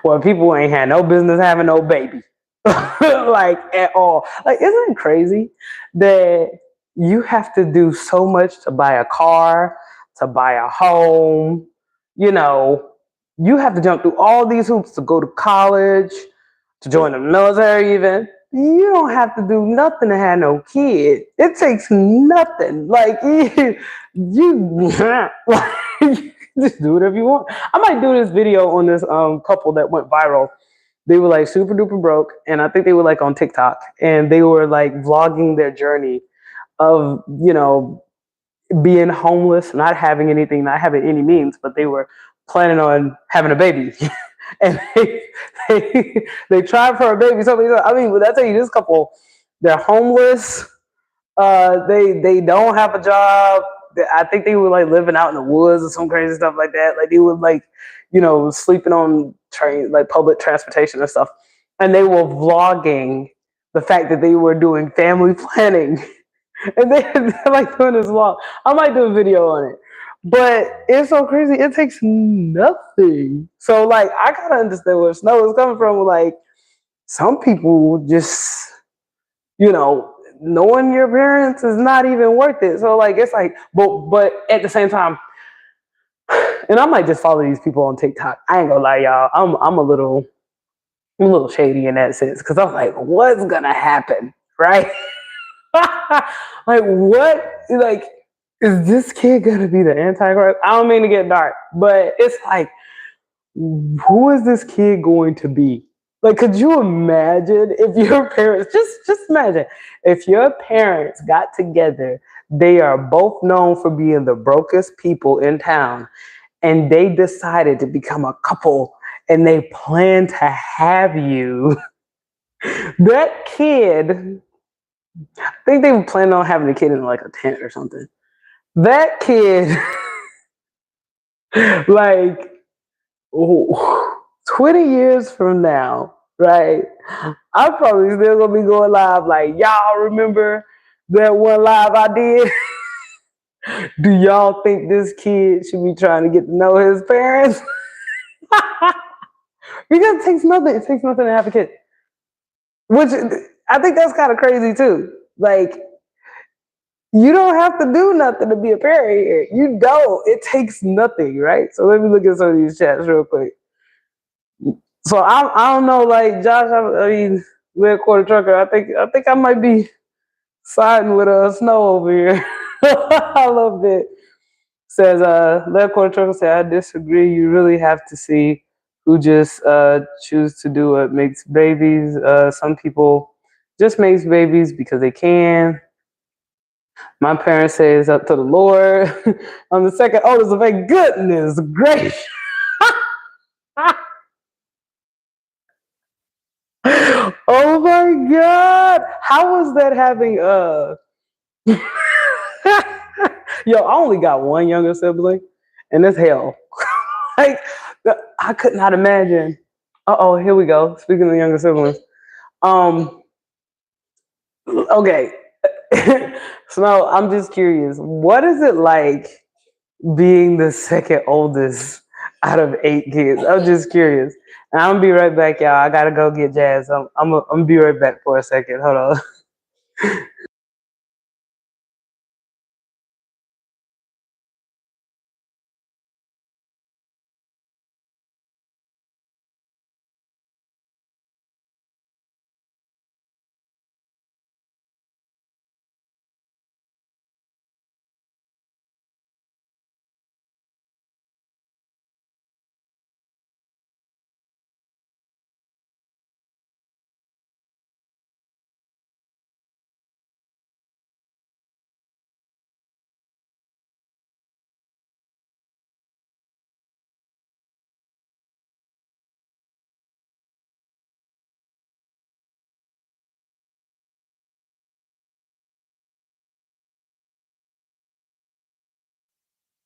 [SPEAKER 1] where people ain't had no business having no baby. Like, at all. Like, isn't it crazy that you have to do so much to buy a car, to buy a home? You have to jump through all these hoops to go to college, to join the military even. You don't have to do nothing to have no kid. It takes nothing. Like, you just do whatever you want. I might do this video on this couple that went viral. They were like super duper broke, and I think they were like on TikTok, and they were like vlogging their journey of being homeless, not having anything, not having any means, but they were planning on having a baby. And they tried for a baby. So I mean, when I tell you, this couple, they're homeless. They don't have a job. I think they were like living out in the woods or some crazy stuff like that. Like, they were like, sleeping on train, like public transportation and stuff. And they were vlogging the fact that they were doing family planning. And they're like doing this vlog. I might do a video on it. But it's so crazy. It takes nothing. So, like, I kind of understand where Snow is coming from. Like, some people just, knowing your parents is not even worth it. So, like, it's like, but at the same time, and I might just follow these people on TikTok. I ain't gonna lie, y'all. I'm a little I'm a little shady in that sense because I'm like, what's gonna happen, right? Like, what? Like, is this kid gonna be the Antichrist? I don't mean to get dark, but it's like, who is this kid going to be? Like, could you imagine if your parents just imagine if your parents got together, they are both known for being the brokest people in town, and they decided to become a couple and they plan to have you. That kid, I think they were planning on having a kid in like a tent or something. That kid, like, oh, 20 years from now, right? I'm probably still gonna be going live like, y'all remember that one live I did? Do y'all think this kid should be trying to get to know his parents? Because it takes nothing. It takes nothing to have a kid. Which I think that's kind of crazy too. Like, you don't have to do nothing to be a parent here. You don't. It takes nothing, right? So let me look at some of these chats real quick. So I don't know, like Josh. I mean, Red Quarter Trucker. I think I might be siding with Snow over here a little bit. Says Red Quarter Trucker said, I disagree. You really have to see who just choose to do what makes babies. Some people just makes babies because they can. My parents say it's up to the Lord. I'm the second oldest. Of thank goodness gracious. Oh my God. How was that having Yo, I only got one younger sibling, and it's hell. Like, I could not imagine. Uh-oh, here we go. Speaking of younger siblings. Um, okay. So I'm just curious. What is it like being the second oldest out of 8 kids? I'm just curious. And I'm gonna be right back, y'all. I gotta go get Jazz. I'm gonna be right back for a second. Hold on.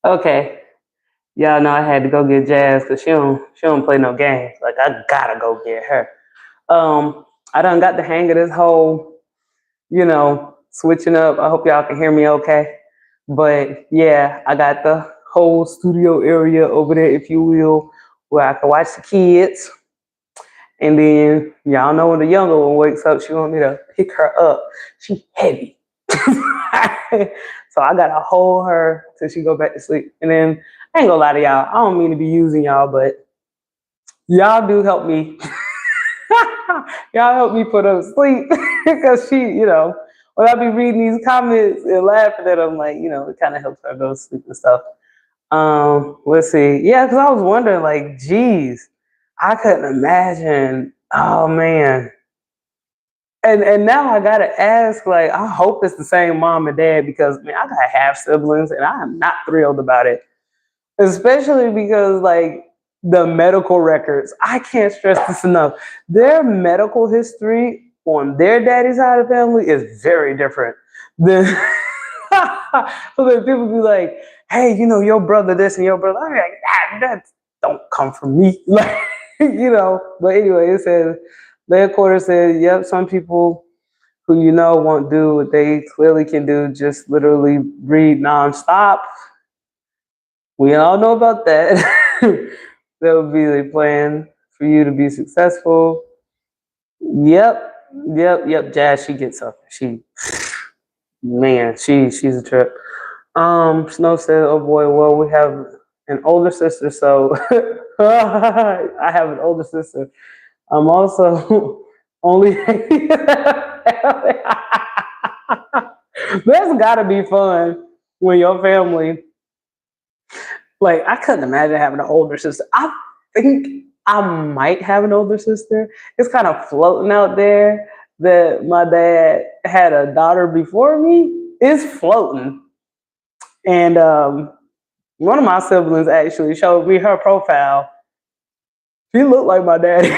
[SPEAKER 1] Okay. Y'all know I had to go get Jazz because she don't play no games. Like, I gotta go get her. I done got the hang of this whole, switching up. I hope y'all can hear me okay. But yeah, I got the whole studio area over there, if you will, where I can watch the kids. And then y'all know when the younger one wakes up, she want me to pick her up. She heavy. So I gotta hold her till she go back to sleep. And then I ain't gonna lie to y'all, I don't mean to be using y'all, but y'all do help me. Y'all help me put her to sleep because she, when I be reading these comments and laughing at them, like, it kind of helps her go to sleep and stuff. Let's see. Yeah, because I was wondering, like, geez, I couldn't imagine. Oh man. And now I gotta ask, like, I hope it's the same mom and dad because man, I got half siblings and I am not thrilled about it. Especially because like the medical records, I can't stress this enough. Their medical history on their daddy's side of the family is very different than so then people be like, hey, your brother this and your brother. I'm like, that don't come from me. Like, but anyway, it says the headquarters said, yep, some people who won't do what they clearly can do, just literally read nonstop. We all know about that. That would be the plan for you to be successful. Yep. Jazz, she gets up. She's a trip. Snow said, "Oh boy, well we have an older sister, so I have an older sister. I'm also only. That's gotta be fun when your family. Like, I couldn't imagine having an older sister. I think I might have an older sister. It's kind of floating out there that my dad had a daughter before me. It's floating. And one of my siblings actually showed me her profile. She looked like my daddy.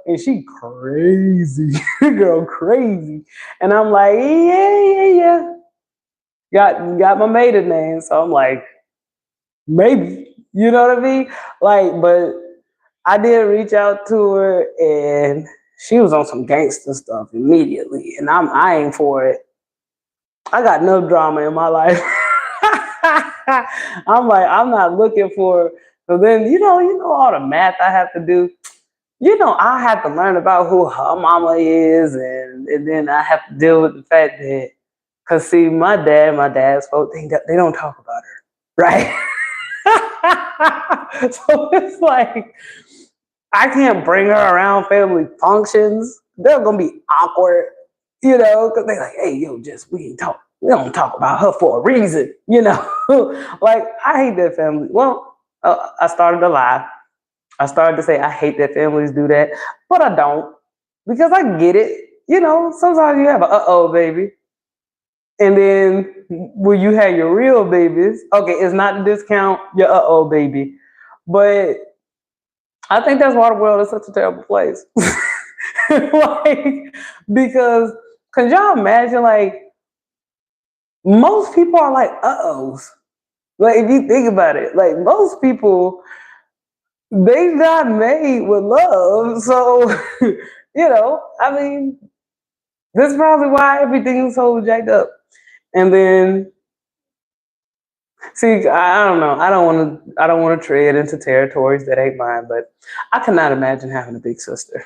[SPEAKER 1] And she crazy. Girl crazy. And I'm like, yeah. Got my maiden name. So I'm like, maybe. You know what I mean? Like, but I did reach out to her and she was on some gangster stuff immediately. And I ain't for it. I got no drama in my life. I'm like, I'm not looking for. So then, you know all the math I have to do. I have to learn about who her mama is, and then I have to deal with the fact that, cause see, my dad's folks, they don't talk about her, right? So it's like I can't bring her around family functions. They're gonna be awkward, because they're like, "Hey, yo, just we don't talk about her for a reason," Like I hate that family. Well, I started to lie. I started to say I hate that families do that, but I don't because I get it. Sometimes you have a oh baby, and then when you have your real babies, okay, it's not to discount your baby, but I think that's why the world is such a terrible place. Like, because could y'all imagine, like, most people are like uh-ohs. Like, if you think about it, like, most people, they not made with love. So, I mean, this is probably why everything's so jacked up. And then, see, I don't know. I don't want to tread into territories that ain't mine, but I cannot imagine having a big sister.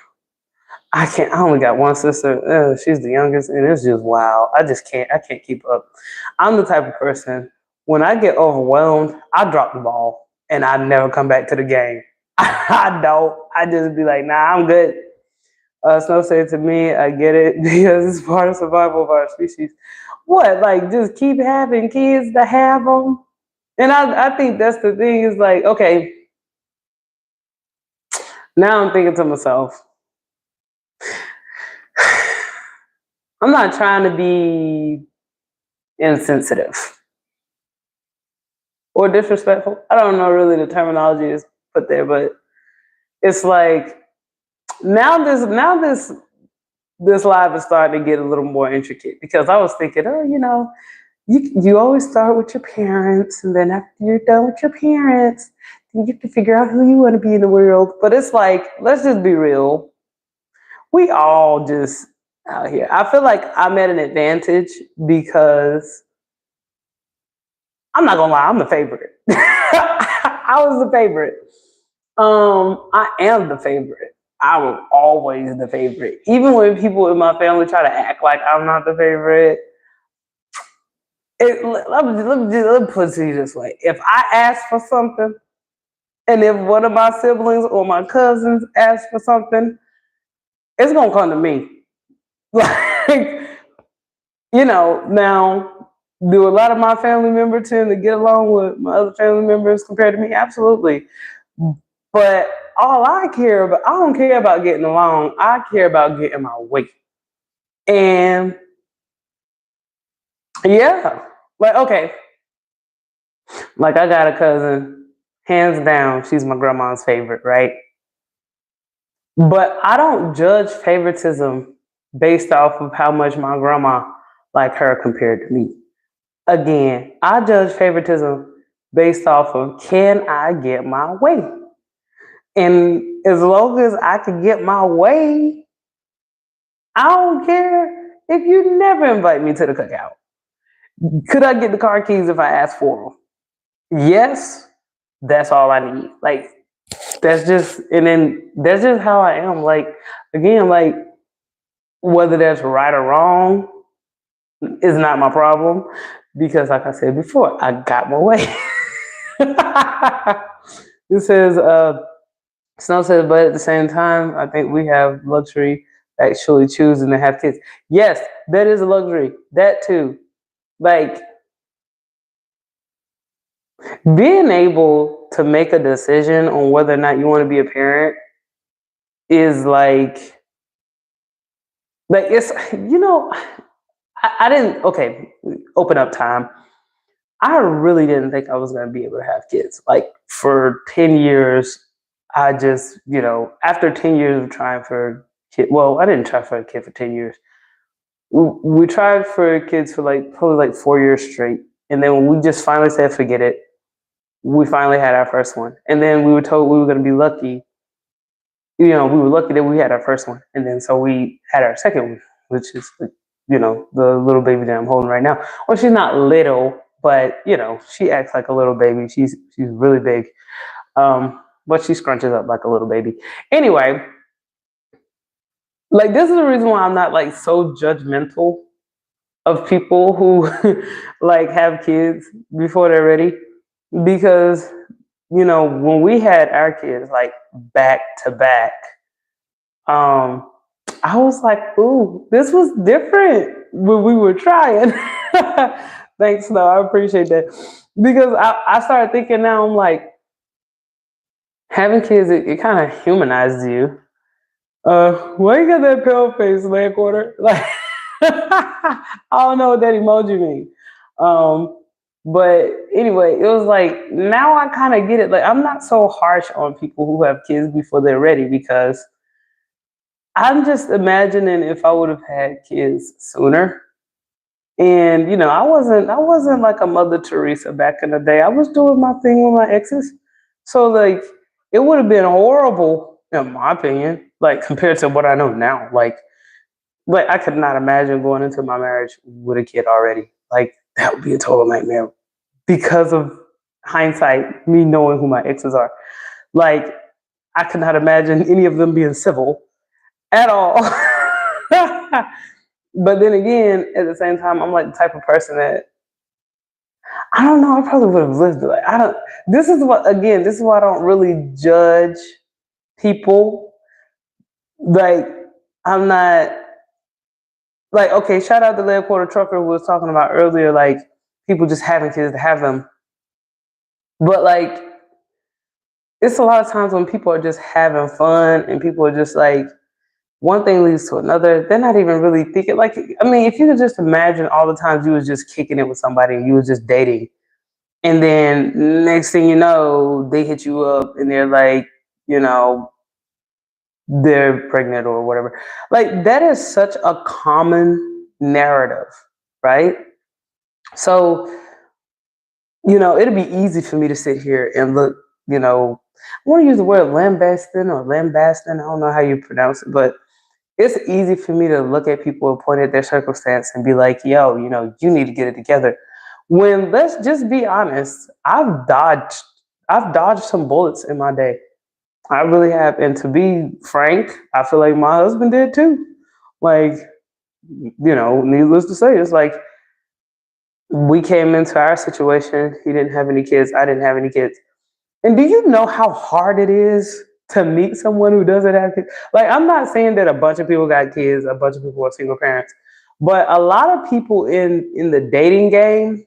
[SPEAKER 1] I can't. I only got one sister. She's the youngest, and it's just wow. I just can't. I can't keep up. I'm the type of person when I get overwhelmed, I drop the ball and I never come back to the game. I don't. I just be like, nah, I'm good. Snow said to me, I get it because it's part of survival of our species. What? Like, just keep having kids to have them? And I think that's the thing is like, okay, now I'm thinking to myself, I'm not trying to be insensitive or disrespectful. I don't know really the terminology is put there, but it's like now this live is starting to get a little more intricate because I was thinking, oh, you always start with your parents, and then after you're done with your parents, then you have to figure out who you want to be in the world. But it's like, let's just be real. We all just out here. I feel like I'm at an advantage because I'm not gonna lie, I'm the favorite. I was the favorite. I am the favorite. I was always the favorite. Even when people in my family try to act like I'm not the favorite, let me put it to you this way. If I ask for something, and if one of my siblings or my cousins ask for something, it's gonna come to me. Like, now, do a lot of my family members tend to get along with my other family members compared to me? Absolutely. But all I care about, I don't care about getting along. I care about getting my way. And yeah, like, okay, like I got a cousin, hands down, she's my grandma's favorite, right? But I don't judge favoritism based off of how much my grandma like her compared to me. Again, I judge favoritism based off of can I get my way? And as long as I can get my way, I don't care if you never invite me to the cookout. Could I get the car keys if I ask for them? Yes, that's all I need. Like, and then that's just how I am. Like, again, like, whether that's right or wrong is not my problem because, like I said before, I got my way. It says, Snow says, but at the same time, I think we have luxury actually choosing to have kids. Yes, that is a luxury. That too. Like being able to make a decision on whether or not you want to be a parent is like it's I didn't okay, open up time. I really didn't think I was gonna be able to have kids. Like for 10 years, I just, after 10 years of trying for kid, well, I didn't try for a kid for 10 years. We tried for kids for like probably like 4 years straight. And then when we just finally said forget it, we finally had our first one. And then we were told we were gonna be lucky. We were lucky that we had our first one. And then so we had our second one, which is the little baby that I'm holding right now. Well, she's not little, but she acts like a little baby. She's really big, but she scrunches up like a little baby. Anyway, like this is the reason why I'm not like so judgmental of people who like have kids before they're ready, because when we had our kids like back to back, um, I was like, ooh, this was different when we were trying. Thanks, no, I appreciate that. Because I started thinking now, I'm like, having kids, it kind of humanizes you. Why you got that pale face, leg quarter? Like, I don't know what that emoji means. But anyway, it was like, now I kind of get it. Like, I'm not so harsh on people who have kids before they're ready, because I'm just imagining if I would have had kids sooner. And I wasn't like a Mother Teresa back in the day. I was doing my thing with my exes. So like it would have been horrible, in my opinion, like compared to what I know now. Like I could not imagine going into my marriage with a kid already. Like that would be a total nightmare because of hindsight, me knowing who my exes are. Like I could not imagine any of them being civil at all. But then again, at the same time, I'm like the type of person that I don't know. I probably would have lived it. Like I don't. This is what again. This is why I don't really judge people. Like I'm not like okay. Shout out to Lead Porter Trucker who was talking about earlier. Like people just having kids to have them, but like it's a lot of times when people are just having fun and people are just like one thing leads to another. They're not even really thinking. Like, I mean, if you could just imagine all the times you was just kicking it with somebody and you was just dating, and then next thing you know, they hit you up and they're like, you know, they're pregnant or whatever. Like, that is such a common narrative, right? So, it'd be easy for me to sit here and look, I want to use the word lambasting or lambasting. I don't know how you pronounce it, but it's easy for me to look at people and point at their circumstance and be like, yo, you need to get it together. When let's just be honest, I've dodged some bullets in my day. I really have. And to be frank, I feel like my husband did too. Like, needless to say, it's like we came into our situation. He didn't have any kids. I didn't have any kids. And do you know how hard it is to meet someone who doesn't have kids? Like, I'm not saying that a bunch of people got kids, a bunch of people are single parents, but a lot of people in the dating game,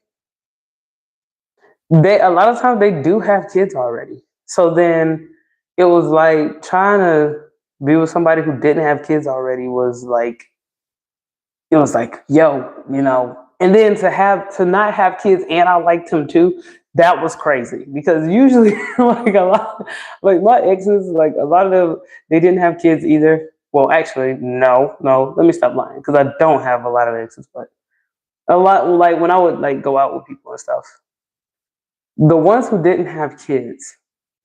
[SPEAKER 1] they a lot of times they do have kids already. So then it was like trying to be with somebody who didn't have kids already was like it was like, yo, and then to not have kids and I liked him too, that was crazy because usually like a lot like my exes, like a lot of them they didn't have kids either. Well, actually, no, let me stop lying because I don't have a lot of exes, but a lot like when I would like go out with people and stuff, the ones who didn't have kids,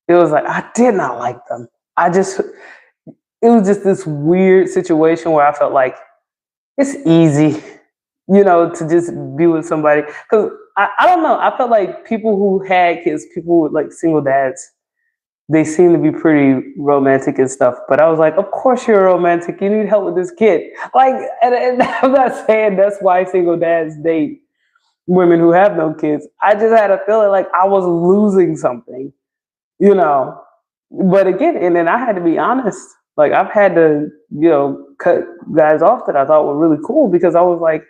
[SPEAKER 1] it was like I did not like them. I just it was just this weird situation where I felt like it's easy, to just be with somebody. Because I don't know, I felt like people who had kids, people with like single dads, they seem to be pretty romantic and stuff. But I was like, of course you're romantic. You need help with this kid. Like, and I'm not saying that's why single dads date women who have no kids. I just had a feeling like I was losing something, you know. But again, and then I had to be honest. Like I've had to, cut guys off that I thought were really cool because I was like,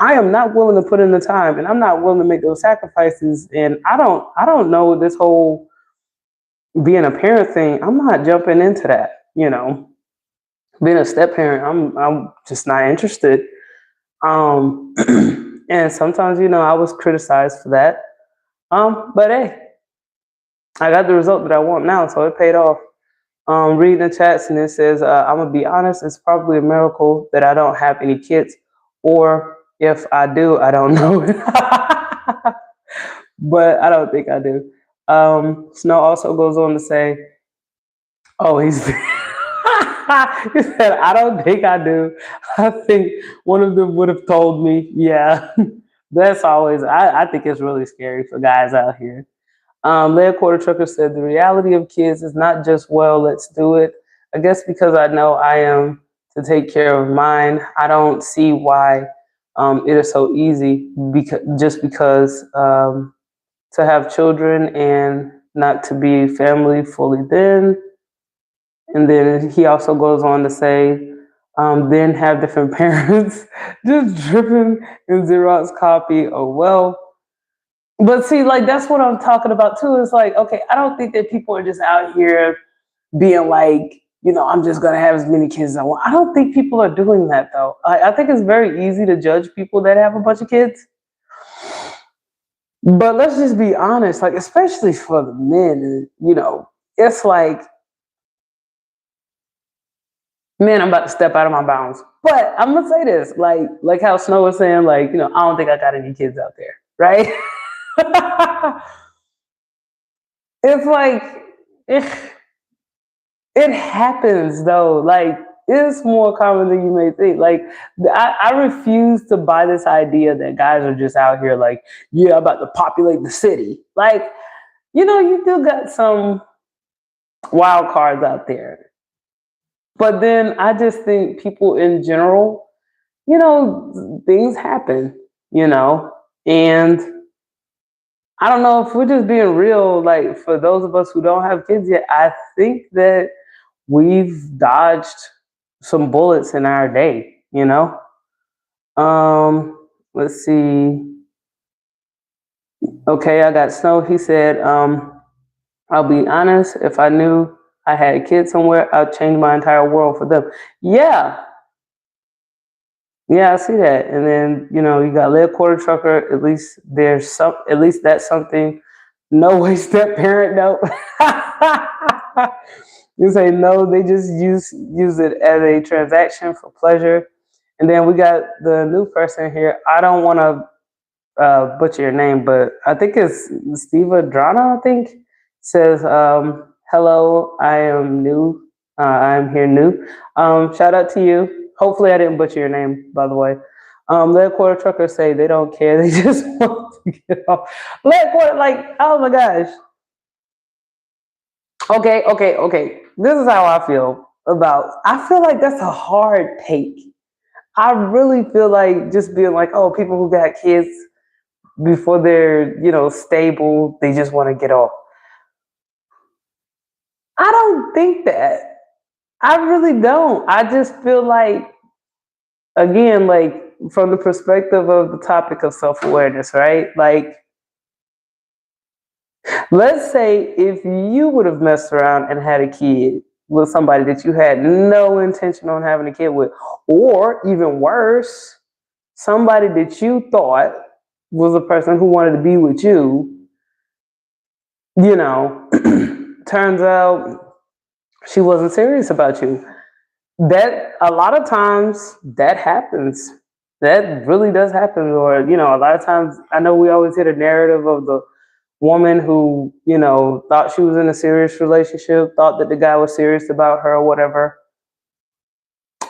[SPEAKER 1] I am not willing to put in the time, and I'm not willing to make those sacrifices. And I don't know this whole being a parent thing. I'm not jumping into that. Being a step parent, I'm just not interested. Um, and sometimes, I was criticized for that. But hey, I got the result that I want now, so it paid off. Reading the chats, and it says, I'm gonna be honest, it's probably a miracle that I don't have any kids, or if I do, I don't know. But I don't think I do. Snow also goes on to say, oh, he's. He said, I don't think I do. I think one of them would have told me, yeah. That's always, I think it's really scary for guys out here. Lead Quarter Trucker said, the reality of kids is not just, well, let's do it. I guess because I know I am to take care of mine, I don't see why it is so easy because to have children and not to be family fully then. And then he also goes on to say, then have different parents just dripping in Xerox copy. Oh, well. But see, like, that's what I'm talking about too. It's like, okay, I don't think that people are just out here being like, I'm just going to have as many kids as I want. I don't think people are doing that though. I think it's very easy to judge people that have a bunch of kids. But let's just be honest, like, especially for the men, it's like, man, I'm about to step out of my bounds. But I'm gonna say this, like how Snow was saying, like, I don't think I got any kids out there, right? It's like it happens though. Like it's more common than you may think. Like I refuse to buy this idea that guys are just out here like, yeah, I'm about to populate the city. Like, you still got some wild cards out there. But then I just think people in general, things happen, and I don't know if we're just being real, like for those of us who don't have kids yet, I think that we've dodged some bullets in our day. Let's see. Okay, I got Snow. He said, I'll be honest, if I knew I had a kid somewhere, I'd change my entire world for them. Yeah, yeah, I see that. And then, you got Lead Quarter Trucker. At least that's something. No way, step parent, no. You say no, they just use it as a transaction for pleasure. And then we got the new person here. I don't want to butcher your name, but I think it's Steve Adrana, I think, says, hello, I am new. I'm here new. Shout out to you. Hopefully I didn't butcher your name, by the way. Lead Quarter Truckers say they don't care. They just want to get off. Lead Quarter, like, oh my gosh. Okay. This is how I feel I feel like that's a hard take. I really feel like just being like, oh, people who got kids before they're, stable, they just want to get off. I don't think that. I really don't. I just feel like, again, like from the perspective of the topic of self-awareness, right? Like, let's say if you would have messed around and had a kid with somebody that you had no intention on having a kid with, or even worse, somebody that you thought was a person who wanted to be with you, turns out she wasn't serious about you. That a lot of times that happens. That really does happen. Or, a lot of times I know we always hear the narrative of the woman who, thought she was in a serious relationship, thought that the guy was serious about her or whatever.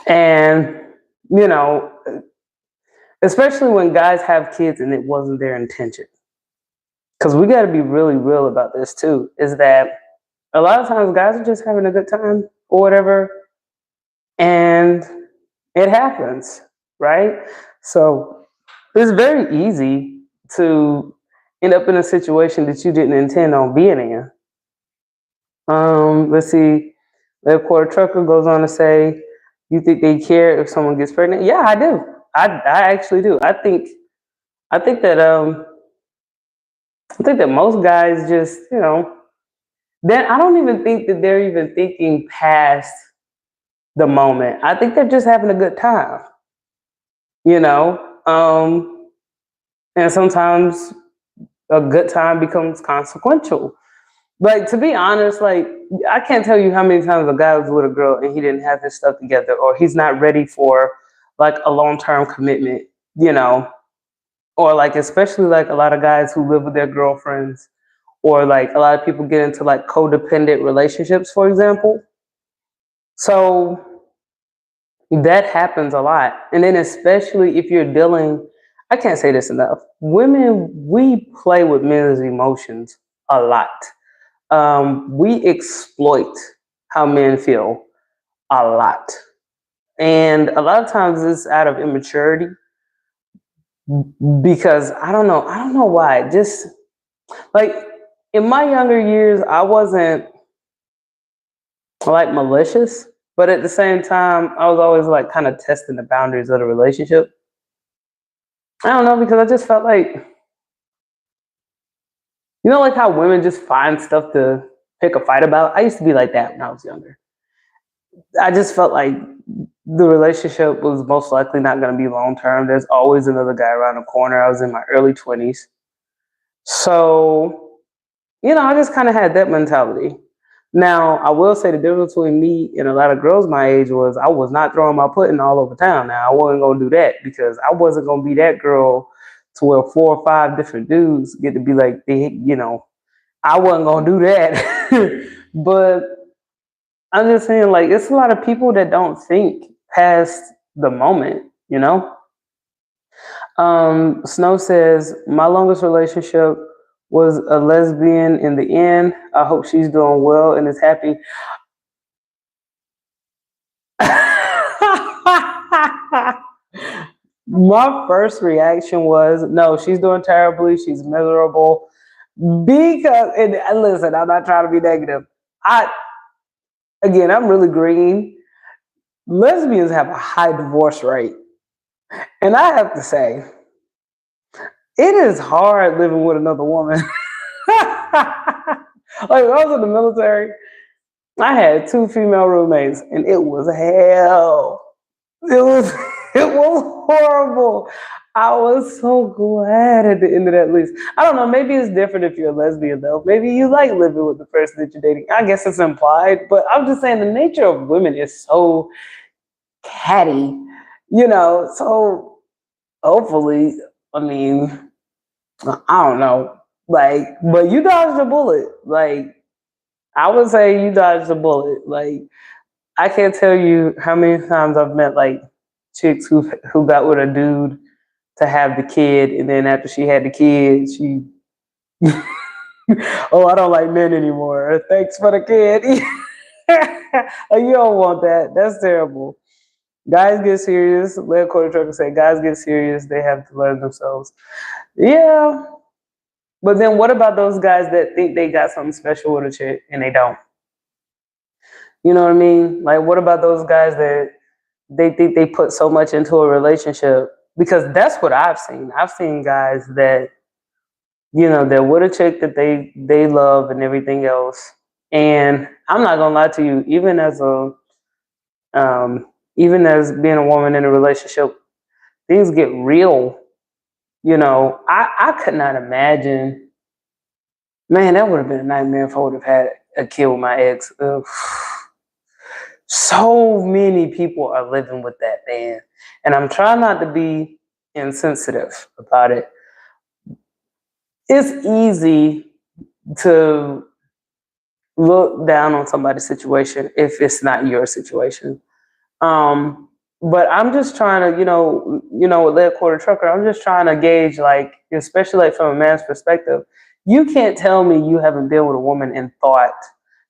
[SPEAKER 1] And, especially when guys have kids and it wasn't their intention. Because we got to be really real about this too, is that a lot of times guys are just having a good time or whatever, and it happens, right? So it's very easy to end up in a situation that you didn't intend on being in. Let's see. The quarter trucker goes on to say, "You think they care if someone gets pregnant?" Yeah, I do. I actually do. I think that I think that most guys just, then I don't even think that they're even thinking past the moment. I think they're just having a good time, you know. And sometimes a good time becomes consequential. Like, to be honest, like, I can't tell you how many times a guy was with a girl and he didn't have his stuff together, or he's not ready for like a long term commitment, you know, or like especially like a lot of guys who live with their girlfriends, or like a lot of people get into like codependent relationships, for example. So that happens a lot. And then especially if you're dealing, I can't say this enough. Women, we play with men's emotions a lot. We exploit how men feel a lot. And a lot of times it's out of immaturity, because I don't know why. Just like in my younger years, I wasn't like malicious, but at the same time, I was always like kind of testing the boundaries of the relationship. I don't know, because I just felt like, like how women just find stuff to pick a fight about. I used to be like that when I was younger. I just felt like the relationship was most likely not going to be long term. There's always another guy around the corner. I was in my early 20s. So, I just kind of had that mentality. Now, I will say the difference between me and a lot of girls my age was I was not throwing my pudding all over town. Now, I wasn't going to do that, because I wasn't going to be that girl to where 4 or 5 different dudes get to be like, I wasn't going to do that. But I'm just saying, like, it's a lot of people that don't think past the moment, you know? Snow says, my longest relationship was a lesbian in the end. I hope she's doing well and is happy. My first reaction was, no, she's doing terribly. She's miserable. Because, and listen, I'm not trying to be negative. I'm really green. Lesbians have a high divorce rate. And I have to say, it is hard living with another woman. Like, when I was in the military, I had 2 female roommates, and it was hell. It was it was horrible. I was so glad at the end of that lease. I don't know. Maybe it's different if you're a lesbian, though. Maybe you like living with the person that you're dating. I guess it's implied, but I'm just saying the nature of women is so catty, So hopefully, I mean, I don't know, like, but you dodged a bullet. Like, I would say you dodged a bullet. Like, I can't tell you how many times I've met like chicks who got with a dude to have the kid, and then after she had the kid, she, oh, I don't like men anymore. Thanks for the kid. Like, you don't want that. That's terrible. Guys get serious. Let Cody Trucker say, guys get serious. They have to learn themselves. Yeah. But then what about those guys that think they got something special with a chick and they don't? You know what I mean? Like, what about those guys that they think they put so much into a relationship? Because that's what I've seen. I've seen guys that, they're with a chick that they love and everything else. And I'm not gonna lie to you, even as being a woman in a relationship, things get real. I could not imagine. Man, that would have been a nightmare if I would have had a kid with my ex. Ugh. So many people are living with that, man. And I'm trying not to be insensitive about it. It's easy to look down on somebody's situation if it's not your situation. But I'm just trying to, with Lead Quarter Trucker, I'm just trying to gauge, like, especially like from a man's perspective, you can't tell me you haven't been with a woman and thought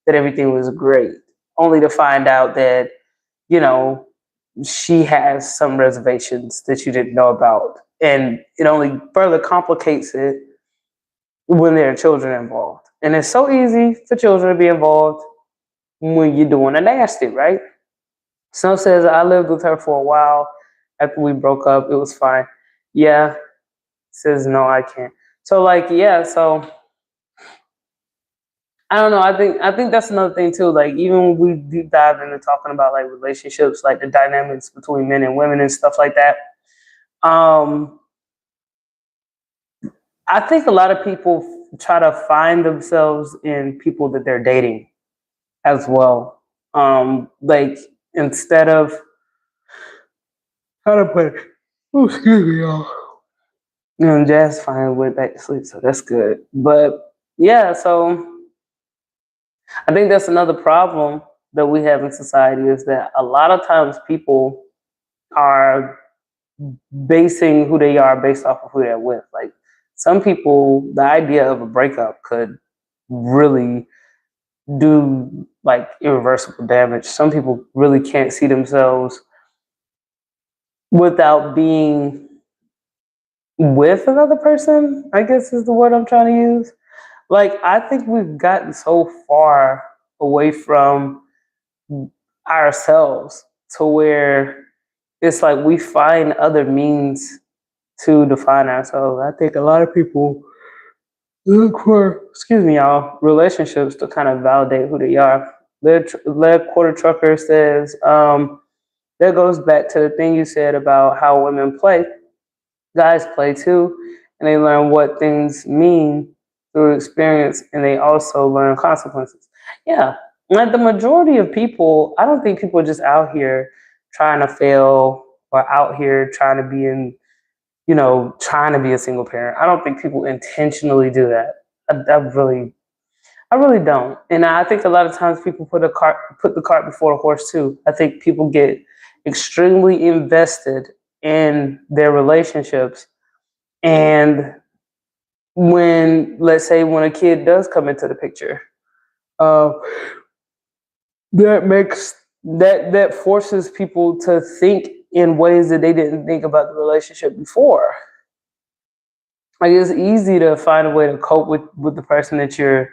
[SPEAKER 1] that everything was great, only to find out that, you know, she has some reservations that you didn't know about. And it only further complicates it when there are children involved. And it's so easy for children to be involved when you're doing a nasty, right? Snow says, I lived with her for a while. After we broke up, it was fine. Yeah. Says, no, I can't. So, like, yeah, so I don't know. I think that's another thing too. Like, even when we deep dive into talking about like relationships, like the dynamics between men and women and stuff like that. Um, I think a lot of people try to find themselves in people that they're dating as well. Like, instead of how to put it. Oh, excuse me, y'all. Jazz finally went back to sleep, so that's good. But yeah, so I think that's another problem that we have in society is that a lot of times people are basing who they are based off of who they're with. Like, some people, the idea of a breakup could really do like irreversible damage. Some people really can't see themselves without being with another person, I guess is the word I'm trying to use. Like, I think we've gotten so far away from ourselves to where it's like we find other means to define ourselves. I think a lot of people look for, excuse me, y'all, relationships to kind of validate who they are. Lead Quarter Trucker says, that goes back to the thing you said about how women play. Guys play too, and they learn what things mean through experience, and they also learn consequences. Yeah, like the majority of people, I don't think people are just out here trying to fail or out here trying to be in, trying to be a single parent. I don't think people intentionally do that. I really don't. And I think a lot of times people put the cart before the horse too. I think people get extremely invested in their relationships, and let's say when a kid does come into the picture, uh, that forces people to think in ways that they didn't think about the relationship before. Like, it's easy to find a way to cope with the person that you're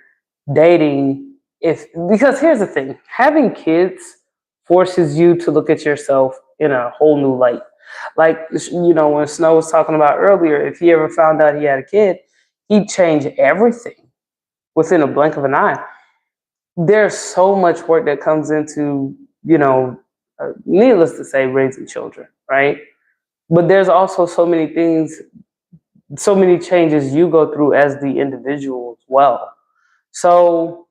[SPEAKER 1] dating, because here's the thing: having kids forces you to look at yourself in a whole new light. Like, when Snow was talking about earlier, if he ever found out he had a kid, he'd change everything within a blink of an eye. There's so much work that comes into, needless to say, raising children, right? But there's also so many things, so many changes you go through as the individual as well. So,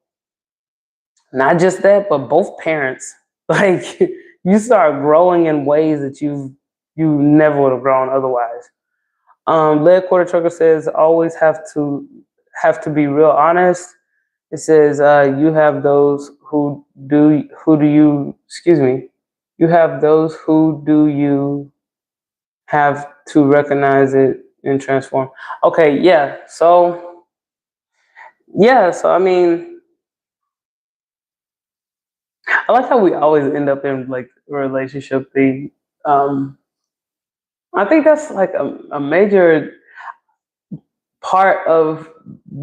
[SPEAKER 1] not just that, but both parents, like, you start growing in ways that you never would have grown otherwise. Lead Quarter Trucker says, always have to be real honest. It says, you have those who do you, excuse me, you have those who do you have to recognize it and transform. Okay, yeah. So I mean, I like how we always end up in like a relationship thing. Um, I think that's like a major part of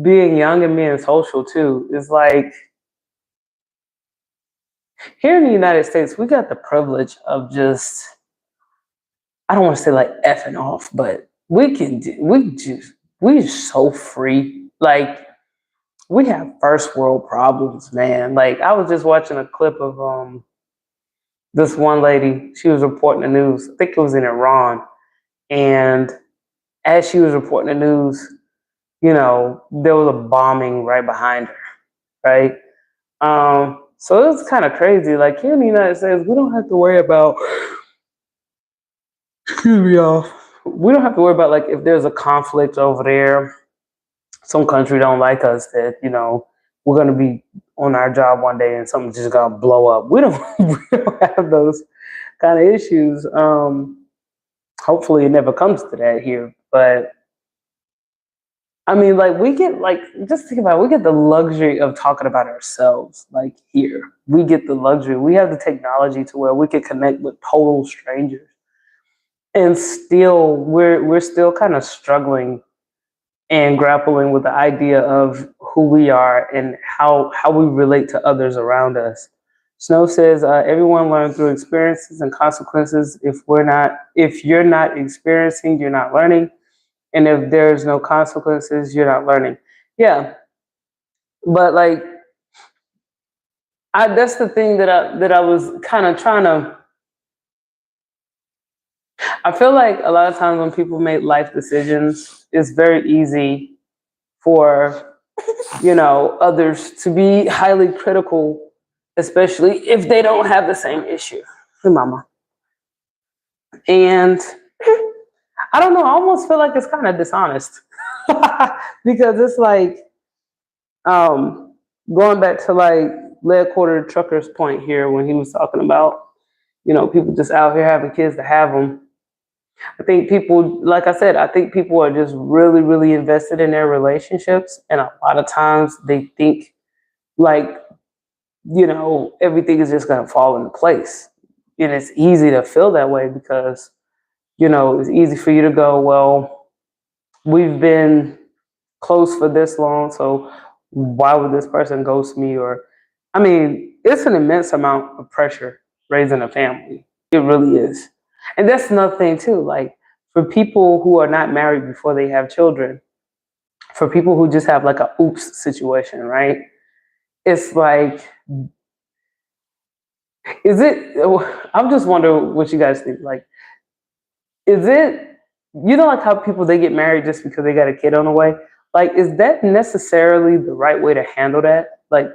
[SPEAKER 1] being young and being social too. Is like, here in the United States, we got the privilege of just, I don't want to say like effing off, but we're so free. Like, we have first world problems, man. Like, I was just watching a clip of this one lady. She was reporting the news. I think it was in Iran, and as she was reporting the news, there was a bombing right behind her, right? So it was kind of crazy. Like, here in the United States, we don't have to worry about, excuse me, y'all. We don't have to worry about like if there's a conflict over there, some country don't like us, that we're gonna be on our job one day and something's just gonna blow up. We don't we don't have those kind of issues. Hopefully it never comes to that here. But I mean, like, we get, like, just think about it, we get the luxury of talking about ourselves. Like, here, we get the luxury. We have the technology to where we can connect with total strangers, and still we're still kind of struggling and grappling with the idea of who we are and how we relate to others around us. Snow says everyone learns through experiences and consequences. If you're not experiencing, you're not learning, and if there's no consequences, you're not learning. Yeah, but like that's the thing that I was kind of trying to. I feel like a lot of times when people make life decisions, it's very easy for others to be highly critical, especially if they don't have the same issue. Hey, mama. And I don't know, I almost feel like it's kind of dishonest because it's like going back to like Lead Quarter Trucker's point here when he was talking about people just out here having kids to have them. I think people, like I said, I think people are just really, really invested in their relationships, and a lot of times they think like everything is just going to fall into place. And it's easy to feel that way because, it's easy for you to go, well, we've been close for this long, so why would this person ghost me? Or, I mean, it's an immense amount of pressure raising a family. It really is. And that's another thing, too. Like, for people who are not married before they have children, for people who just have like a oops situation, right? It's like, is it? I'm just wondering what you guys think. Like, is it? Like how people they get married just because they got a kid on the way. Like, is that necessarily the right way to handle that? Like,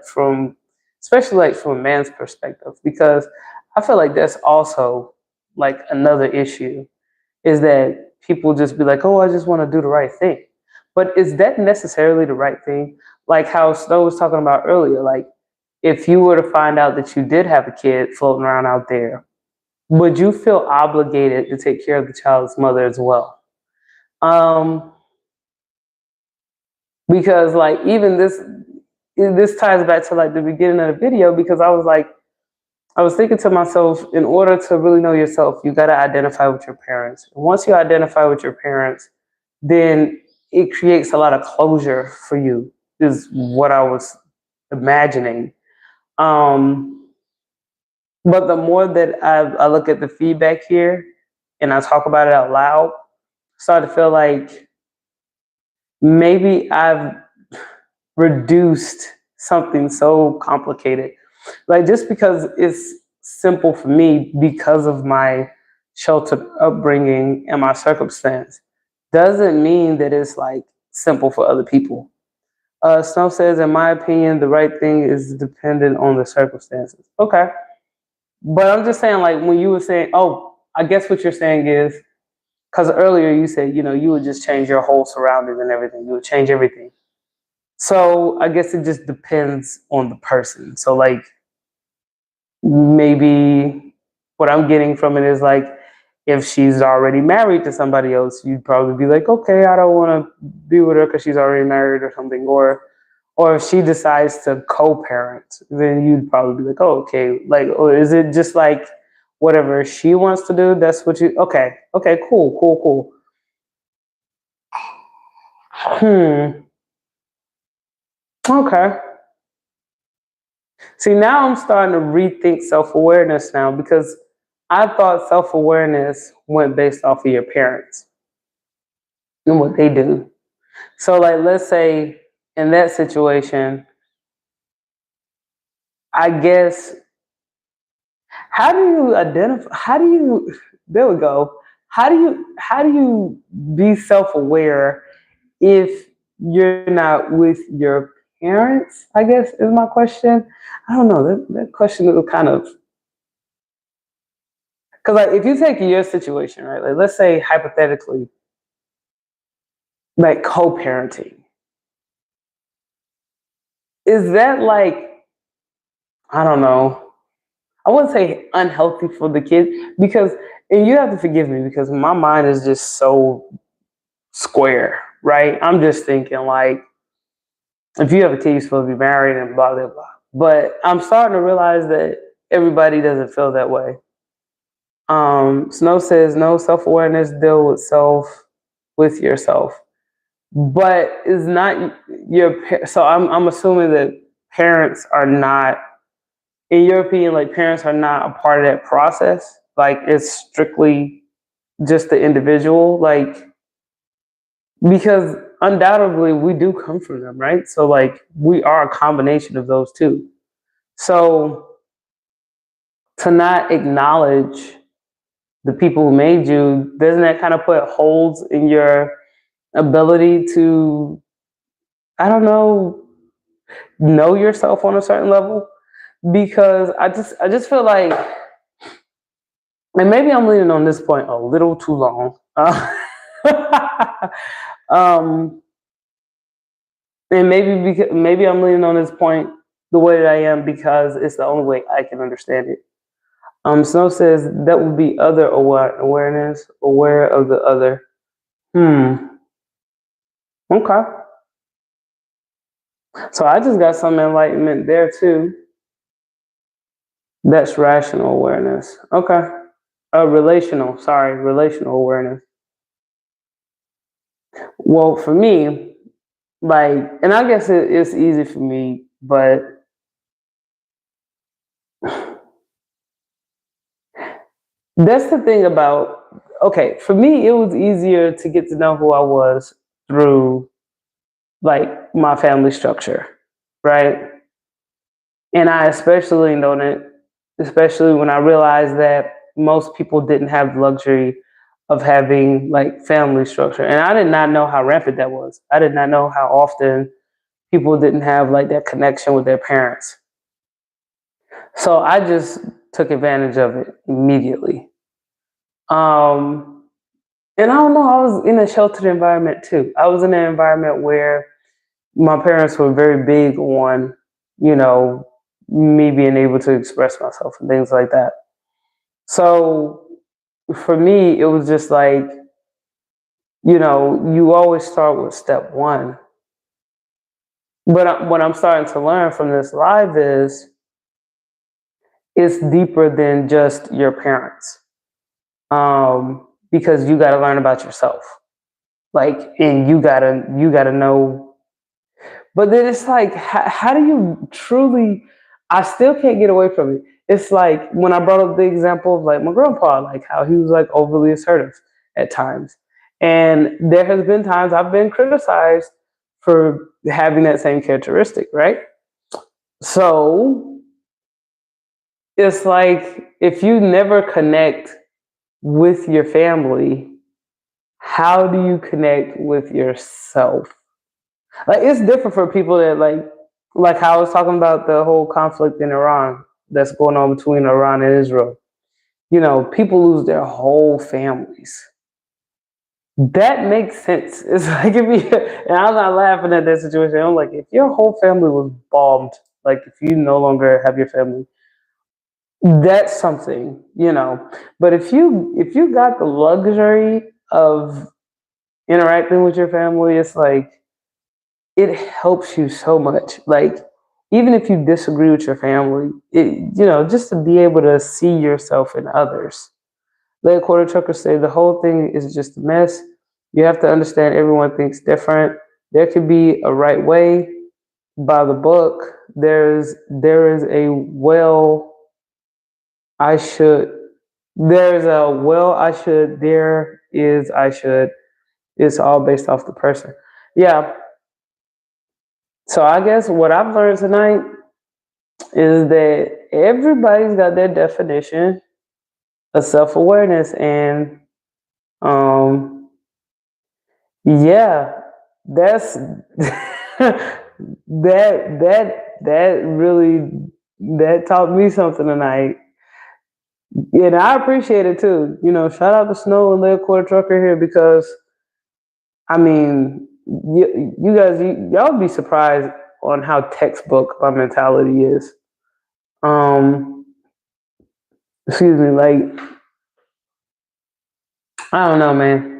[SPEAKER 1] especially like from a man's perspective, because I feel like that's also like another issue is that people just be like, oh, I just want to do the right thing. But is that necessarily the right thing? Like how Snow was talking about earlier, like if you were to find out that you did have a kid floating around out there, would you feel obligated to take care of the child's mother as well? Um, because like even this ties back to like the beginning of the video because I was thinking to myself, in order to really know yourself, you got to identify with your parents. And once you identify with your parents, then it creates a lot of closure for you, is what I was imagining. Um, but the more that I look at the feedback here and I talk about it out loud, I start to feel like maybe I've reduced something so complicated. Like just because it's simple for me because of my sheltered upbringing and my circumstance doesn't mean that it's like simple for other people. Snow says, in my opinion, the right thing is dependent on the circumstances. Okay. But I'm just saying, like, when you were saying, oh, I guess what you're saying is, because earlier you said, you would just change your whole surroundings and everything. You would change everything. So I guess it just depends on the person. So, like, maybe what I'm getting from it is like, if she's already married to somebody else, you'd probably be like, okay, I don't want to be with her because she's already married or something. Or if she decides to co-parent, then you'd probably be like, oh, okay. Like, or is it just like whatever she wants to do? That's what you, okay. Okay, cool. Okay. See, now I'm starting to rethink self-awareness now because I thought self-awareness went based off of your parents and what they do. So, like, let's say in that situation, I guess, how do you identify? There we go. How do you be self-aware if you're not with your parents? I guess is my question. I don't know. That question is kind of because like if you take your situation, right? Like let's say hypothetically, like co-parenting, is that like I don't know. I wouldn't say unhealthy for the kid because, and you have to forgive me because my mind is just so square, right? I'm just thinking like, if you have a kid, you're supposed to be married and blah, blah, blah. But I'm starting to realize that everybody doesn't feel that way. Snow says, no self-awareness, deal with yourself. but it's not so I'm assuming that parents are not, in your opinion, like parents are not a part of that process. Like it's strictly just the individual, like because undoubtedly we do come from them, right? So like we are a combination of those two. So to not acknowledge the people who made you, doesn't that kind of put holes in your ability to, I don't know yourself on a certain level? Because I just feel like, and maybe I'm leaning on this point a little too long. Um, and maybe I'm leaning on this point the way that I am because it's the only way I can understand it. Snow says that would be other awareness, aware of the other. Hmm. Okay. So I just got some enlightenment there too. That's rational awareness. Okay. Relational awareness. Well, for me, like, and I guess it's easy for me, but that's the thing about, okay, for me, it was easier to get to know who I was through like my family structure, right? And I especially leaned on it, especially when I realized that most people didn't have the luxury of having like family structure. And I did not know how rampant that was. I did not know how often people didn't have like that connection with their parents. So I just took advantage of it immediately. Um, and I don't know, I was in a sheltered environment too. I was in an environment where my parents were very big on, you know, me being able to express myself and things like that. So for me, it was just like, you always start with step one. But what I'm starting to learn from this live is it's deeper than just your parents, because you got to learn about yourself, like, and you gotta know. But then it's like, how do you truly? I still can't get away from it. It's like when I brought up the example of like my grandpa, like how he was like overly assertive at times, and there has been times I've been criticized for having that same characteristic, right? So it's like if you never connect with your family, how do you connect with yourself? Like it's different for people that like how I was talking about the whole conflict in Iran that's going on between Iran and Israel. People lose their whole families. That makes sense. It's like if you, and I'm not laughing at that situation. I'm like, if your whole family was bombed, like if you no longer have your family, that's something. But if you got the luxury of interacting with your family, it's like it helps you so much. Like even if you disagree with your family, just to be able to see yourself in others. Let Quarter Trucker say the whole thing is just a mess. You have to understand everyone thinks different. There could be a right way by the book. There is a well I should. There's a well I should. There is I should. It's all based off the person. Yeah. So I guess what I've learned tonight is that everybody's got their definition of self-awareness, and um yeah, that's that really that taught me something tonight. Yeah, and I appreciate it too. Shout out to Snow and Live Quarter Trucker here because I mean, you guys, y'all be surprised on how textbook my mentality is. Um, excuse me, like I don't know, man.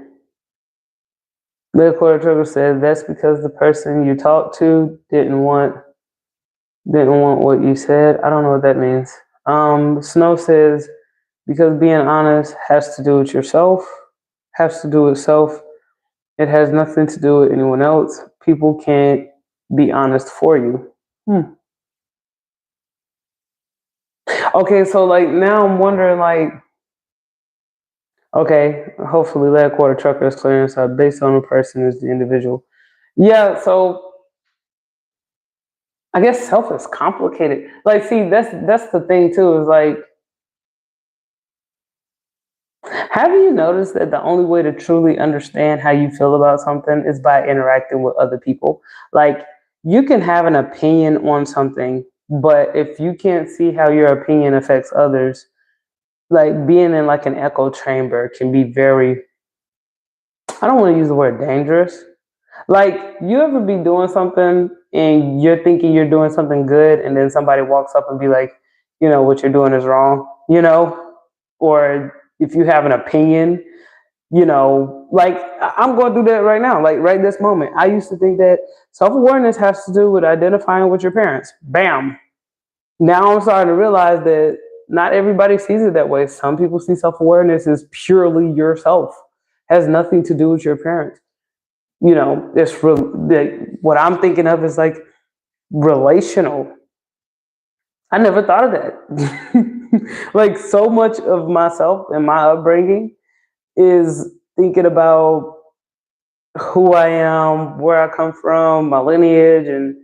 [SPEAKER 1] Live Quarter Trucker said that's because the person you talked to didn't want what you said. I don't know what that means. Snow says because being honest has to do with yourself, has to do with self. It has nothing to do with anyone else. People can't be honest for you. Okay, so like now I'm wondering like, okay, hopefully lead quarter trucker is clearance based on the person is the individual. Yeah, so I guess self is complicated. Like, see, that's the thing too, is like, have you noticed that the only way to truly understand how you feel about something is by interacting with other people? Like, you can have an opinion on something, but if you can't see how your opinion affects others, like being in like an echo chamber can be very, I don't want to use the word dangerous. Like, you ever be doing something and you're thinking you're doing something good, and then somebody walks up and be like, what you're doing is wrong, or if you have an opinion, like I'm going through that right now, like right this moment. I used to think that self-awareness has to do with identifying with your parents. Bam. Now I'm starting to realize that not everybody sees it that way. Some people see self-awareness as purely yourself, has nothing to do with your parents. It's real. What I'm thinking of is like relational. I never thought of that. Like, so much of myself and my upbringing is thinking about who I am, where I come from, my lineage, and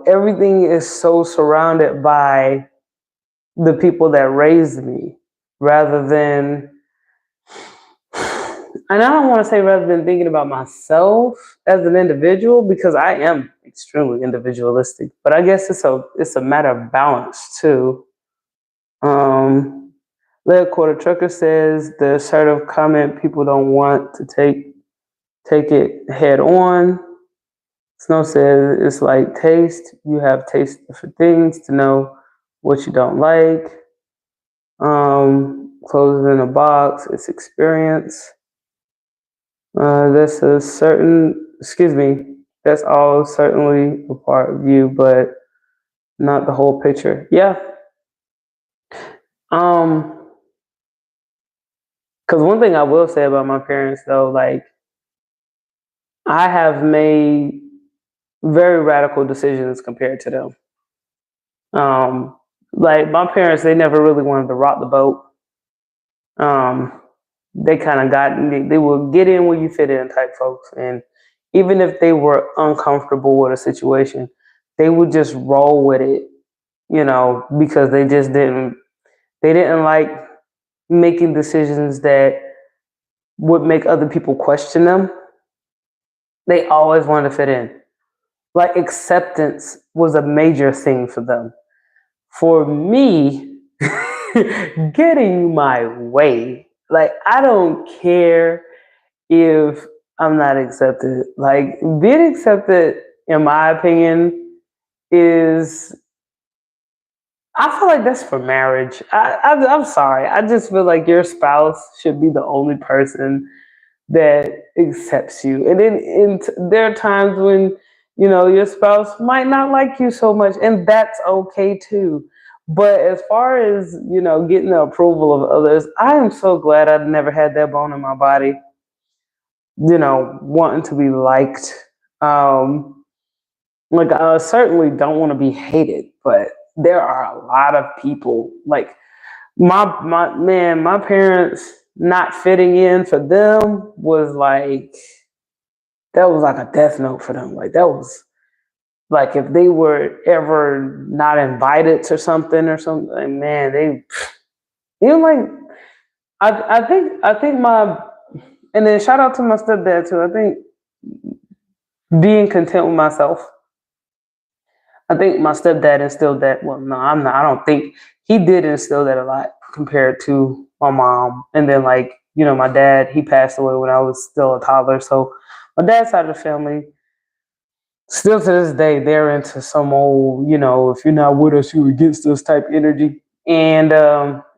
[SPEAKER 1] everything is so surrounded by the people that raised me rather than, and I don't want to say rather than thinking about myself as an individual, because I am extremely individualistic, but I guess it's a matter of balance too. Lead Quarter Trucker says the assertive comment, people don't want to take it head on. Snow says it's like taste. You have taste for things to know what you don't like. Clothes in a box, it's experience. That's a certain, excuse me, that's all certainly a part of you, but not the whole picture. Yeah. Because one thing I will say about my parents, though, like, I have made very radical decisions compared to them. Like, my parents, they never really wanted to rock the boat. Um, they kind of they will get in where you fit in type folks. And even if they were uncomfortable with a situation, they would just roll with it, because they didn't like making decisions that would make other people question them. They always wanted to fit in. Like, acceptance was a major thing for them. For me, getting my way, like, I don't care if I'm not accepted. Like, being accepted, in my opinion, is, I feel like that's for marriage. I'm sorry. I just feel like your spouse should be the only person that accepts you. And then there are times when, your spouse might not like you so much, and that's okay too. But as far as, getting the approval of others, I am so glad I never had that bone in my body, wanting to be liked. Like, I certainly don't want to be hated, but there are a lot of people, like, my parents not fitting in for them was like, that was like a death note for them. Like, that was like, if they were ever not invited to something or something, man, like, I think and then shout out to my stepdad too. I think being content with myself. I think my stepdad instilled that. Well, no, I'm not. I don't think he did instill that a lot compared to my mom. And then, like, my dad, he passed away when I was still a toddler. So my dad's side of the family, still to this day, they're into some old, if you're not with us, you're against us type energy. And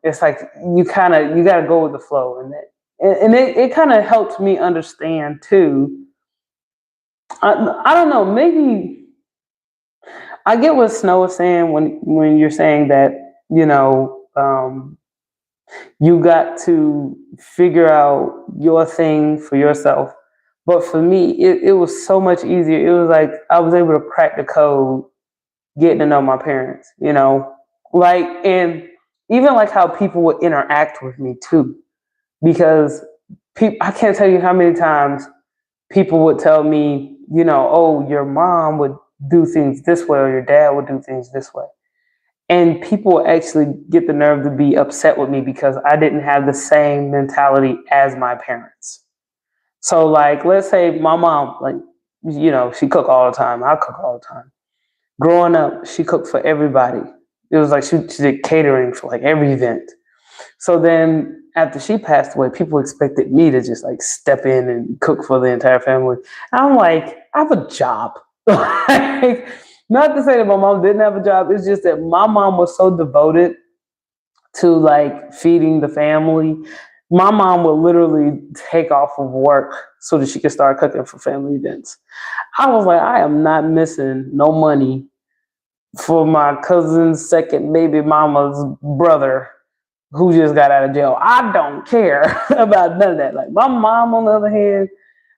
[SPEAKER 1] it's like, you got to go with the flow. And it kind of helped me understand too. I don't know, maybe I get what Snow is saying when you're saying that, you got to figure out your thing for yourself. But for me, it was so much easier. It was like I was able to crack the code getting to know my parents, like, and even like how people would interact with me too, because I can't tell you how many times people would tell me, oh, your mom would do things this way or your dad would do things this way. And people actually get the nerve to be upset with me because I didn't have the same mentality as my parents. So, like, let's say my mom, like, she cook all the time. I cook all the time. Growing up, she cooked for everybody. It was like she did catering for like every event. So then after she passed away, people expected me to just like step in and cook for the entire family. I'm like, I have a job. Like, not to say that my mom didn't have a job. It's just that my mom was so devoted to like feeding the family. My mom would literally take off of work so that she could start cooking for family events. I was like, I am not missing no money for my cousin's second baby mama's brother who just got out of jail. I don't care about none of that. Like my mom, on the other hand,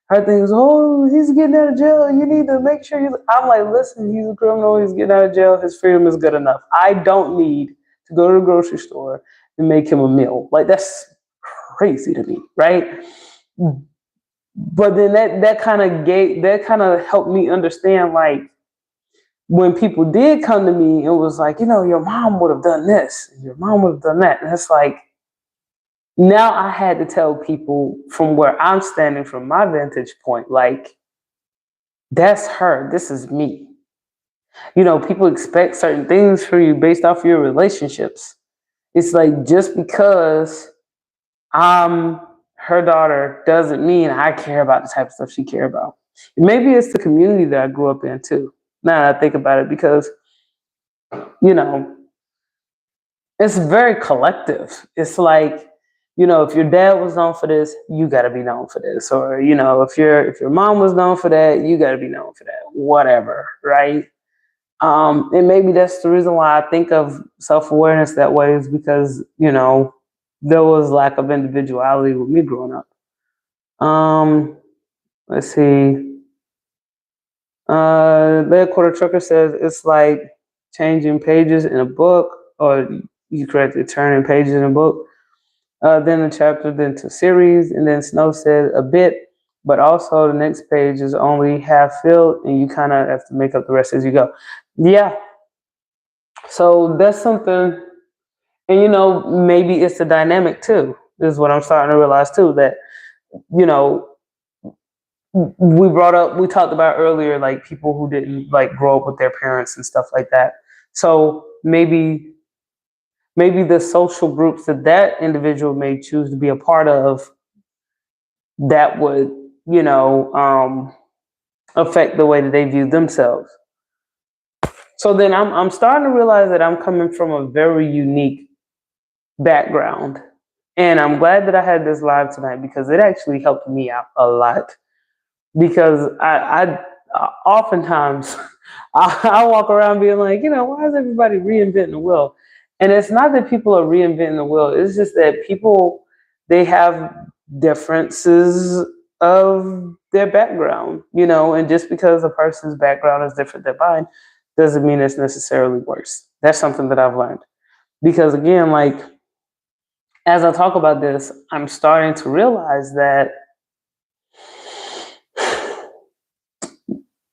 [SPEAKER 1] her thing is, oh, he's getting out of jail. You need to make sure you. I'm like, listen, he's a criminal. He's getting out of jail. His freedom is good enough. I don't need to go to the grocery store and make him a meal. Like that's crazy to me, right? But then that kind of helped me understand, like, when people did come to me, it was like, your mom would have done this, and your mom would have done that. And it's like, now I had to tell people from where I'm standing from my vantage point, like, that's her, this is me. People expect certain things from you based off your relationships. It's like, just because I'm her daughter doesn't mean I care about the type of stuff she care about. And maybe it's the community that I grew up in too. Now that I think about it, because, you know, it's very collective. It's like, if your dad was known for this, you got to be known for this, or if your mom was known for that, you got to be known for that. Whatever, right? And maybe that's the reason why I think of self-awareness that way, is because there was lack of individuality with me growing up. Let's see. Lead Quarter Trucker says it's like changing pages in a book, or you correctly turning pages in a book, then a chapter, then to series, and then Snow said a bit, but also the next page is only half filled, and you kind of have to make up the rest as you go. Yeah. So that's something, and maybe it's a dynamic too. This is what I'm starting to realize too, that you know we talked about earlier, like people who didn't like grow up with their parents and stuff like that. So maybe the social groups that individual may choose to be a part of, that would you know um, affect the way that they view themselves. So then I'm starting to realize that I'm coming from a very unique background, and I'm glad that I had this live tonight because it actually helped me out a lot. Because I oftentimes I walk around being like, why is everybody reinventing the wheel? And it's not that people are reinventing the wheel. It's just that people, they have differences of their background, and just because a person's background is different than mine doesn't mean it's necessarily worse. That's something that I've learned. Because again, like, as I talk about this, I'm starting to realize that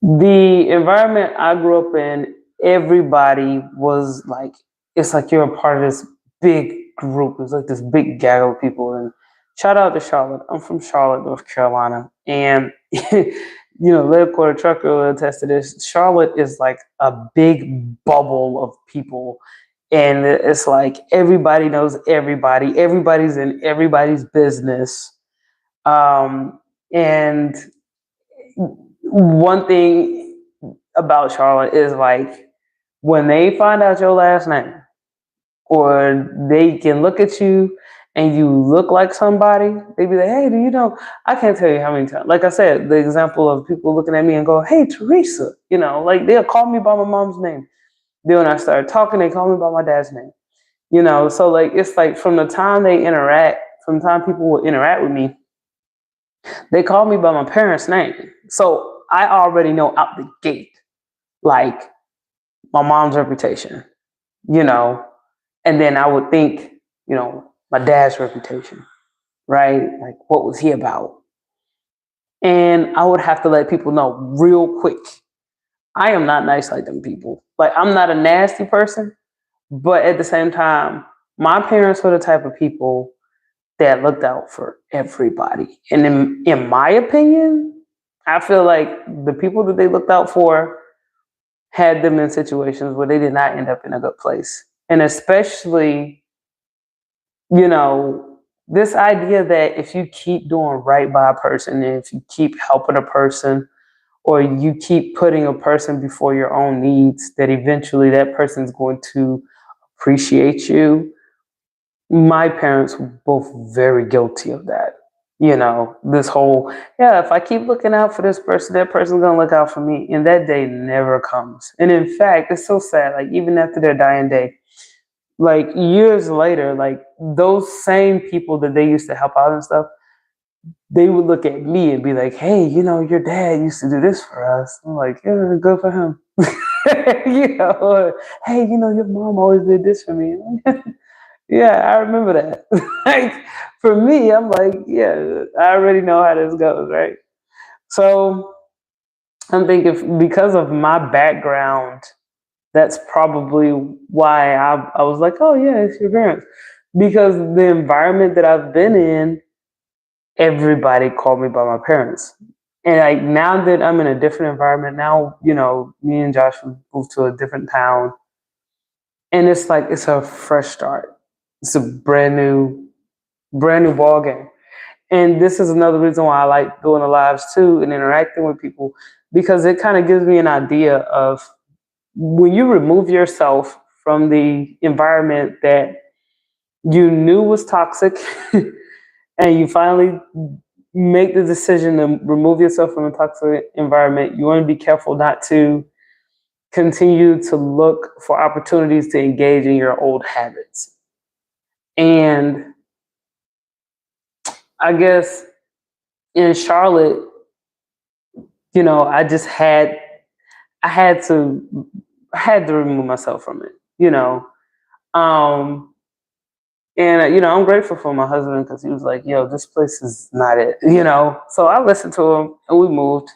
[SPEAKER 1] the environment I grew up in, everybody was like, it's like you're a part of this big group. It's like this big gaggle of people. And shout out to Charlotte. I'm from Charlotte, North Carolina. And, Lead Quarter Trucker will attest to this. Charlotte is like a big bubble of people. And it's like everybody knows everybody. Everybody's in everybody's business. And one thing about Charlotte is, like, when they find out your last name, or they can look at you and you look like somebody, they be like, hey, do you know? I can't tell you how many times. Like I said, the example of people looking at me and go, hey, Teresa, like they'll call me by my mom's name. Then when I start talking, they call me by my dad's name. So like it's like from the time people will interact with me, They call me by my parents' name. So I already know out the gate, like my mom's reputation, you know, and then I would think, my dad's reputation, right? Like, what was he about? And I would have to let people know real quick. I am not nice like them people. Like, I'm not a nasty person, but at the same time, my parents were the type of people that looked out for everybody. And in my opinion, I feel like the people that they looked out for had them in situations where they did not end up in a good place. And especially, you know, this idea that if you keep doing right by a person and if you keep helping a person or you keep putting a person before your own needs, that eventually that person is going to appreciate you. My parents were both very guilty of that. This whole, yeah, if I keep looking out for this person, that person's gonna look out for me. And that day never comes. And in fact, it's so sad. Like, even after their dying day, like years later, like those same people that they used to help out and stuff, they would look at me and be like, hey, your dad used to do this for us. I'm like, yeah, good for him. Or, hey, your mom always did this for me. Yeah, I remember that. Like, for me, I'm like, yeah, I already know how this goes, right? So I'm thinking, because of my background, that's probably why I was like, oh yeah, it's your parents. Because the environment that I've been in, everybody called me by my parents. And like, now that I'm in a different environment, now, me and Josh moved to a different town. And it's like it's a fresh start. It's a brand new ball game. And this is another reason why I like doing the lives too and interacting with people, because it kind of gives me an idea of when you remove yourself from the environment that you knew was toxic and you finally make the decision to remove yourself from a toxic environment, you want to be careful not to continue to look for opportunities to engage in your old habits. And I guess in Charlotte, I just I had to I had to remove myself from it. Um, and I'm grateful for my husband because he was like, "Yo, this place is not it." So I listened to him and we moved,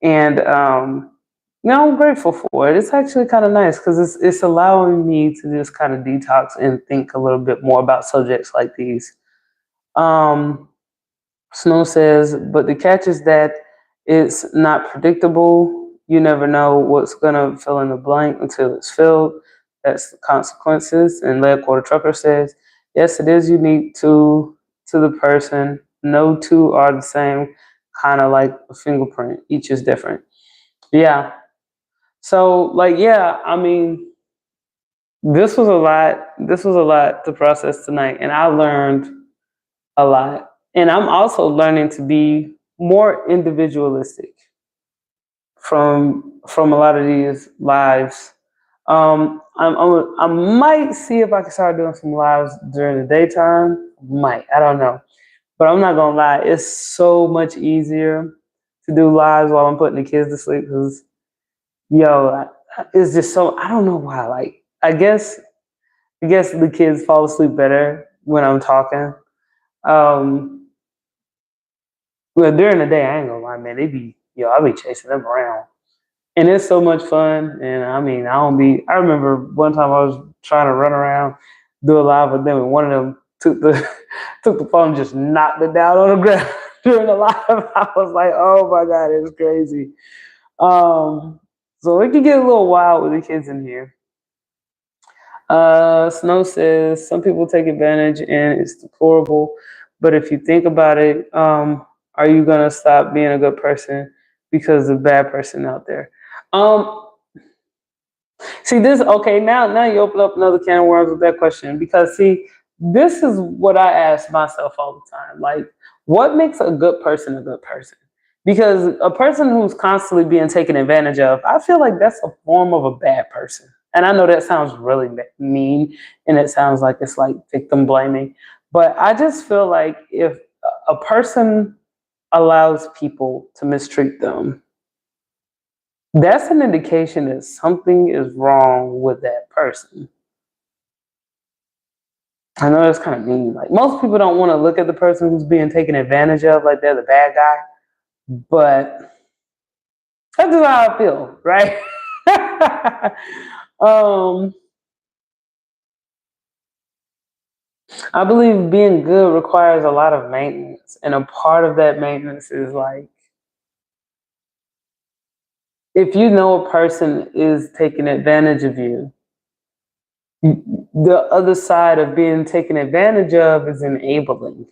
[SPEAKER 1] and I'm grateful for it. It's actually kind of nice because it's allowing me to just kind of detox and think a little bit more about subjects like these. Um, Snow says, but the catch is that it's not predictable. You never know what's gonna fill in the blank until it's filled. That's the consequences. And Lead Quarter Trucker says, yes, it is unique to the person. No two are the same, kind of like a fingerprint. Each is different. Yeah. So like, yeah, I mean, this was a lot. This was a lot to process tonight. And I learned a lot. And I'm also learning to be more individualistic from a lot of these lives. I might see if I can start doing some lives during the daytime. I don't know, but I'm not gonna lie. It's so much easier to do lives while I'm putting the kids to sleep because it's just so. I don't know why. Like, I guess the kids fall asleep better when I'm talking. Um, Well, during the day, I ain't gonna lie, man. I be chasing them around, and it's so much fun. And I mean, I don't be. I remember one time I was trying to run around, do a live with them, and one of them took the took the phone, and just knocked it down on the ground during the live. I was like, oh my god, it's crazy. So it can get a little wild with the kids in here. Snow says some people take advantage and it's deplorable, but if you think about it, are you gonna stop being a good person because of bad person out there? Um, See this, okay, now you open up another can of worms with that question because see, this is what I ask myself all the time. Like, what makes a good person a good person? Because a person who's constantly being taken advantage of, I feel like that's a form of a bad person. And I know that sounds really mean and it sounds like it's like victim blaming, but I just feel like if a person allows people to mistreat them, that's an indication that something is wrong with that person. I know that's kind of mean. Like, most people don't want to look at the person who's being taken advantage of like they're the bad guy, but that's just how I feel, right? um, I believe being good requires a lot of maintenance, and a part of that maintenance is like, if you know a person is taking advantage of you, the other side of being taken advantage of is enabling.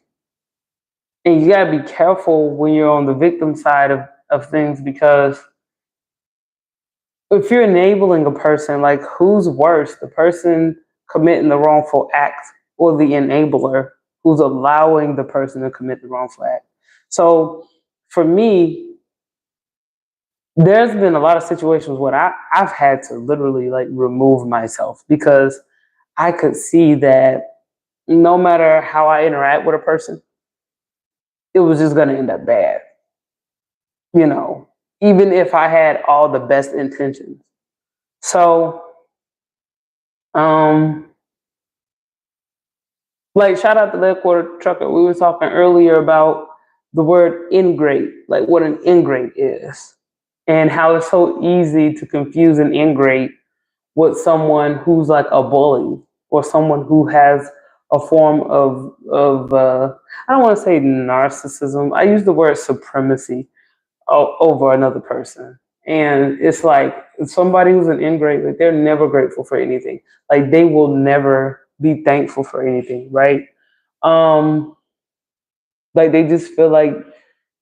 [SPEAKER 1] And you got to be careful when you're on the victim side of things, because if you're enabling a person, like, who's worse, the person committing the wrongful act or the enabler who's allowing the person to commit the wrongful act? So for me, there's been a lot of situations where I've had to literally like remove myself, because I could see that no matter how I interact with a person, it was just going to end up bad, you know, even if I had all the best intentions. So, um, like, shout out to Lead Quarter Trucker. We were talking earlier about the word ingrate, like what an ingrate is, and how it's so easy to confuse an ingrate with someone who's like a bully, or someone who has a form of I don't want to say narcissism. I use the word supremacy over another person. And it's like somebody who's an ingrate, like, they're never grateful for anything. Like, they will never be thankful for anything, right? Um, like, they just feel like,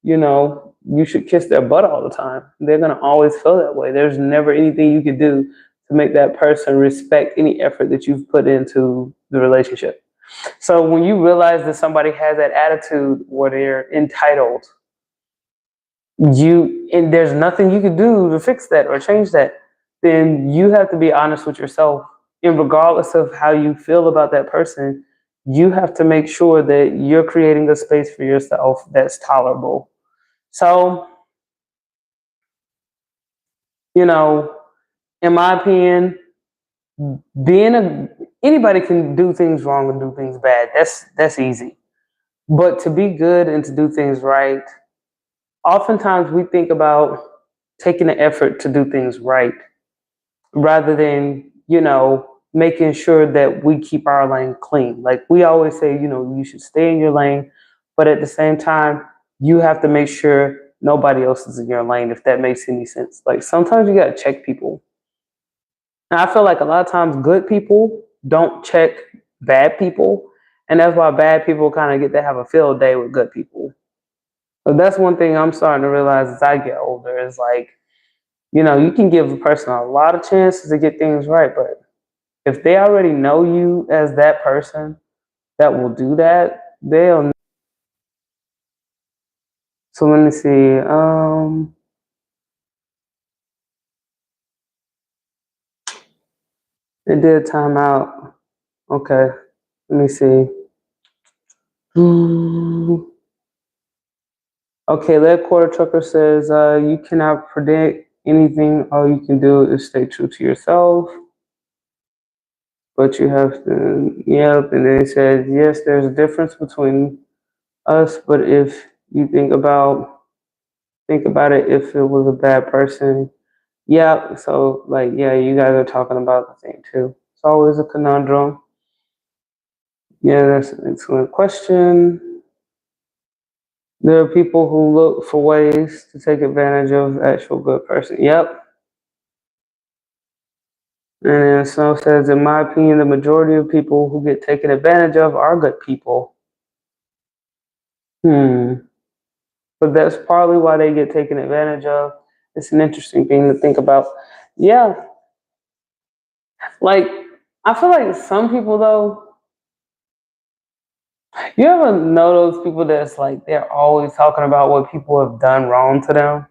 [SPEAKER 1] you should kiss their butt all the time. They're gonna always feel that way. There's never anything you could do to make that person respect any effort that you've put into the relationship. So when you realize that somebody has that attitude where they're entitled, and there's nothing you can do to fix that or change that, then you have to be honest with yourself. And regardless of how you feel about that person, you have to make sure that you're creating a space for yourself that's tolerable. So, you know, in my opinion, anybody can do things wrong and do things bad. That's easy. But to be good and to do things right, oftentimes we think about taking the effort to do things right, rather than, making sure that we keep our lane clean. Like, we always say, you should stay in your lane, but at the same time, you have to make sure nobody else is in your lane, if that makes any sense. Like, sometimes you got to check people. And I feel like a lot of times good people don't check bad people. And that's why bad people kind of get to have a field day with good people. So that's one thing I'm starting to realize as I get older, is like, you can give a person a lot of chances to get things right, but if they already know you as that person that will do that, they'll. So let me see. It did time out. Okay, let me see. Okay, that quarter trucker says, you cannot predict anything. All you can do is stay true to yourself. But you have to, yep. And then he says, yes, there's a difference between us, but if you think about it, if it was a bad person, yeah. So, like, yeah, you guys are talking about the thing too. It's always a conundrum. Yeah, that's an excellent question. There are people who look for ways to take advantage of the actual good person. Yep. And then Snow says, in my opinion, the majority of people who get taken advantage of are good people. But that's partly why they get taken advantage of. It's an interesting thing to think about. Yeah. Like, I feel like some people, though, you ever know those people that's like, they're always talking about what people have done wrong to them?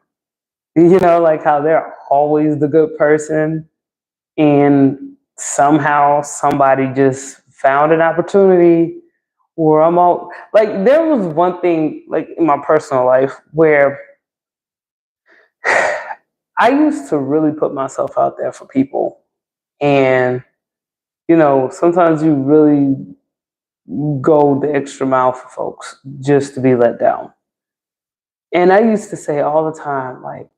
[SPEAKER 1] Like how they're always the good person, and somehow somebody just found an opportunity where I'm all like, there was one thing like in my personal life where I used to really put myself out there for people. And, sometimes you really go the extra mile for folks just to be let down. And I used to say all the time, like,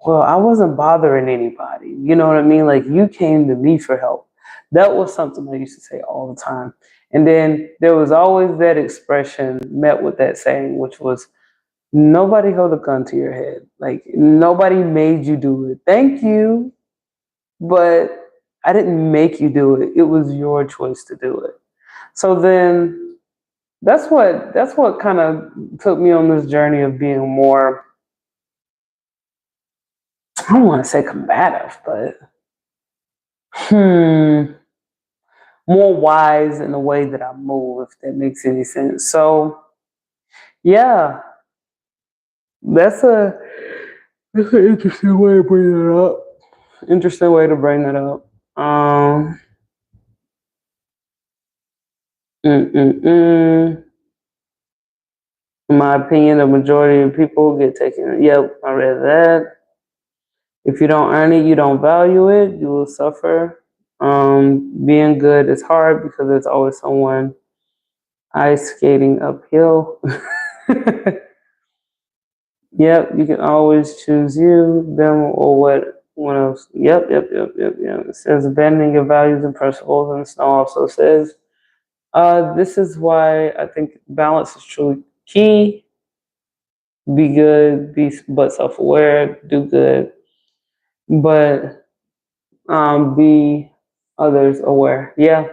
[SPEAKER 1] well, I wasn't bothering anybody. You know what I mean? Like, you came to me for help. That was something I used to say all the time. And then there was always that expression met with that saying, which was, nobody held a gun to your head. Like, nobody made you do it. Thank you, but I didn't make you do it. It was your choice to do it. So then that's what kind of took me on this journey of being more, I don't want to say combative, but more wise in the way that I move, if that makes any sense. So yeah, that's a that's an interesting way to bring that up. Interesting way to bring that up. Mm, mm, mm. In my opinion, the majority of people get taken. Yep, I read that. If you don't earn it, you don't value it. You will suffer. Being good is hard because there's always someone ice skating uphill. Yep, you can always choose you, them, or what one else. Yep. It says abandoning your values and principles, and Snow also says, this is why I think balance is truly key. Be good, but self-aware, do good, but be others aware. Yeah.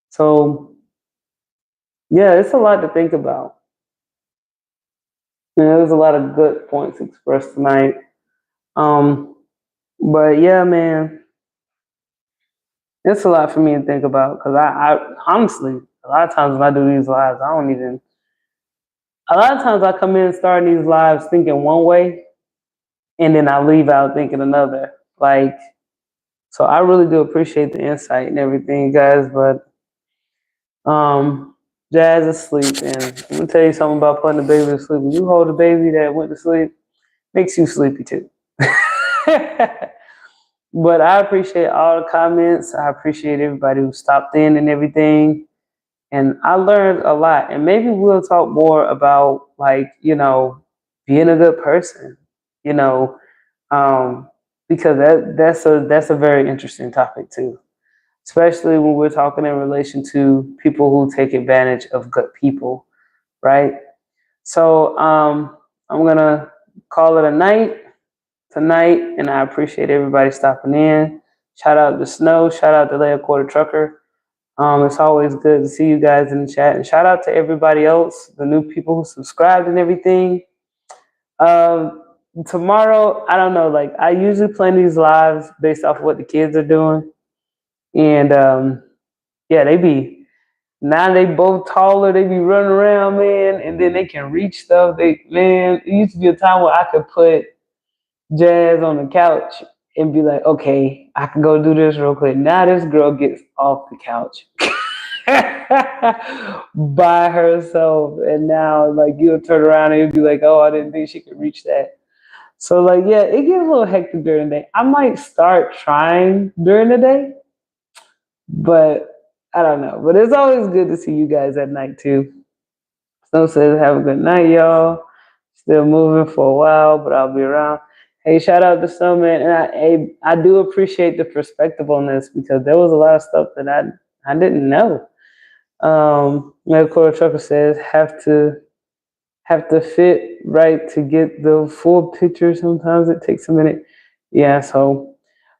[SPEAKER 1] So yeah, it's a lot to think about. There's a lot of good points expressed tonight. Um, but yeah, man, it's a lot for me to think about because I honestly, a lot of times when I do these lives, I don't even. A lot of times I come in starting these lives thinking one way, and then I leave out thinking another. Like, so I really do appreciate the insight and everything, guys. But Jazz is asleep, and I'm gonna tell you something about putting the baby to sleep. When you hold a baby that went to sleep, makes you sleepy too. But I appreciate all the comments. I appreciate everybody who stopped in and everything. And I learned a lot. And maybe we'll talk more about like, being a good person, you know, um, because that's a very interesting topic too. Especially when we're talking in relation to people who take advantage of good people, right? So I'm gonna call it a night tonight, and I appreciate everybody stopping in. Shout out to Snow, shout out to Leia Quarter Trucker. It's always good to see you guys in the chat, and shout out to everybody else, the new people who subscribed and everything. Um, Tomorrow, I don't know. Like I usually plan these lives based off of what the kids are doing, and yeah, they both taller. They be running around, man, and then they can reach stuff. It used to be a time where I could put Jazz on the couch and be like, okay, I can go do this real quick. Now this girl gets off the couch by herself. And now like you'll turn around and you'll be like, oh, I didn't think she could reach that. So like, yeah, it gets a little hectic during the day. I might start trying during the day, but I don't know. But it's always good to see you guys at night too. Snow says, have a good night, y'all. Still moving for a while, but I'll be around. Hey, shout out to Snow, man. And I do appreciate the perspective on this because there was a lot of stuff that I didn't know. Medical Trucker says, have to fit right to get the full picture. Sometimes it takes a minute. Yeah, so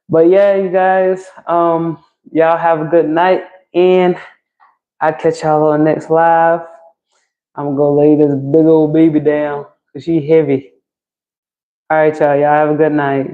[SPEAKER 1] but yeah, you guys, y'all have a good night, and I'll catch y'all on the next live. I'm gonna go lay this big old baby down because she heavy. All right, y'all. Y'all have a good night.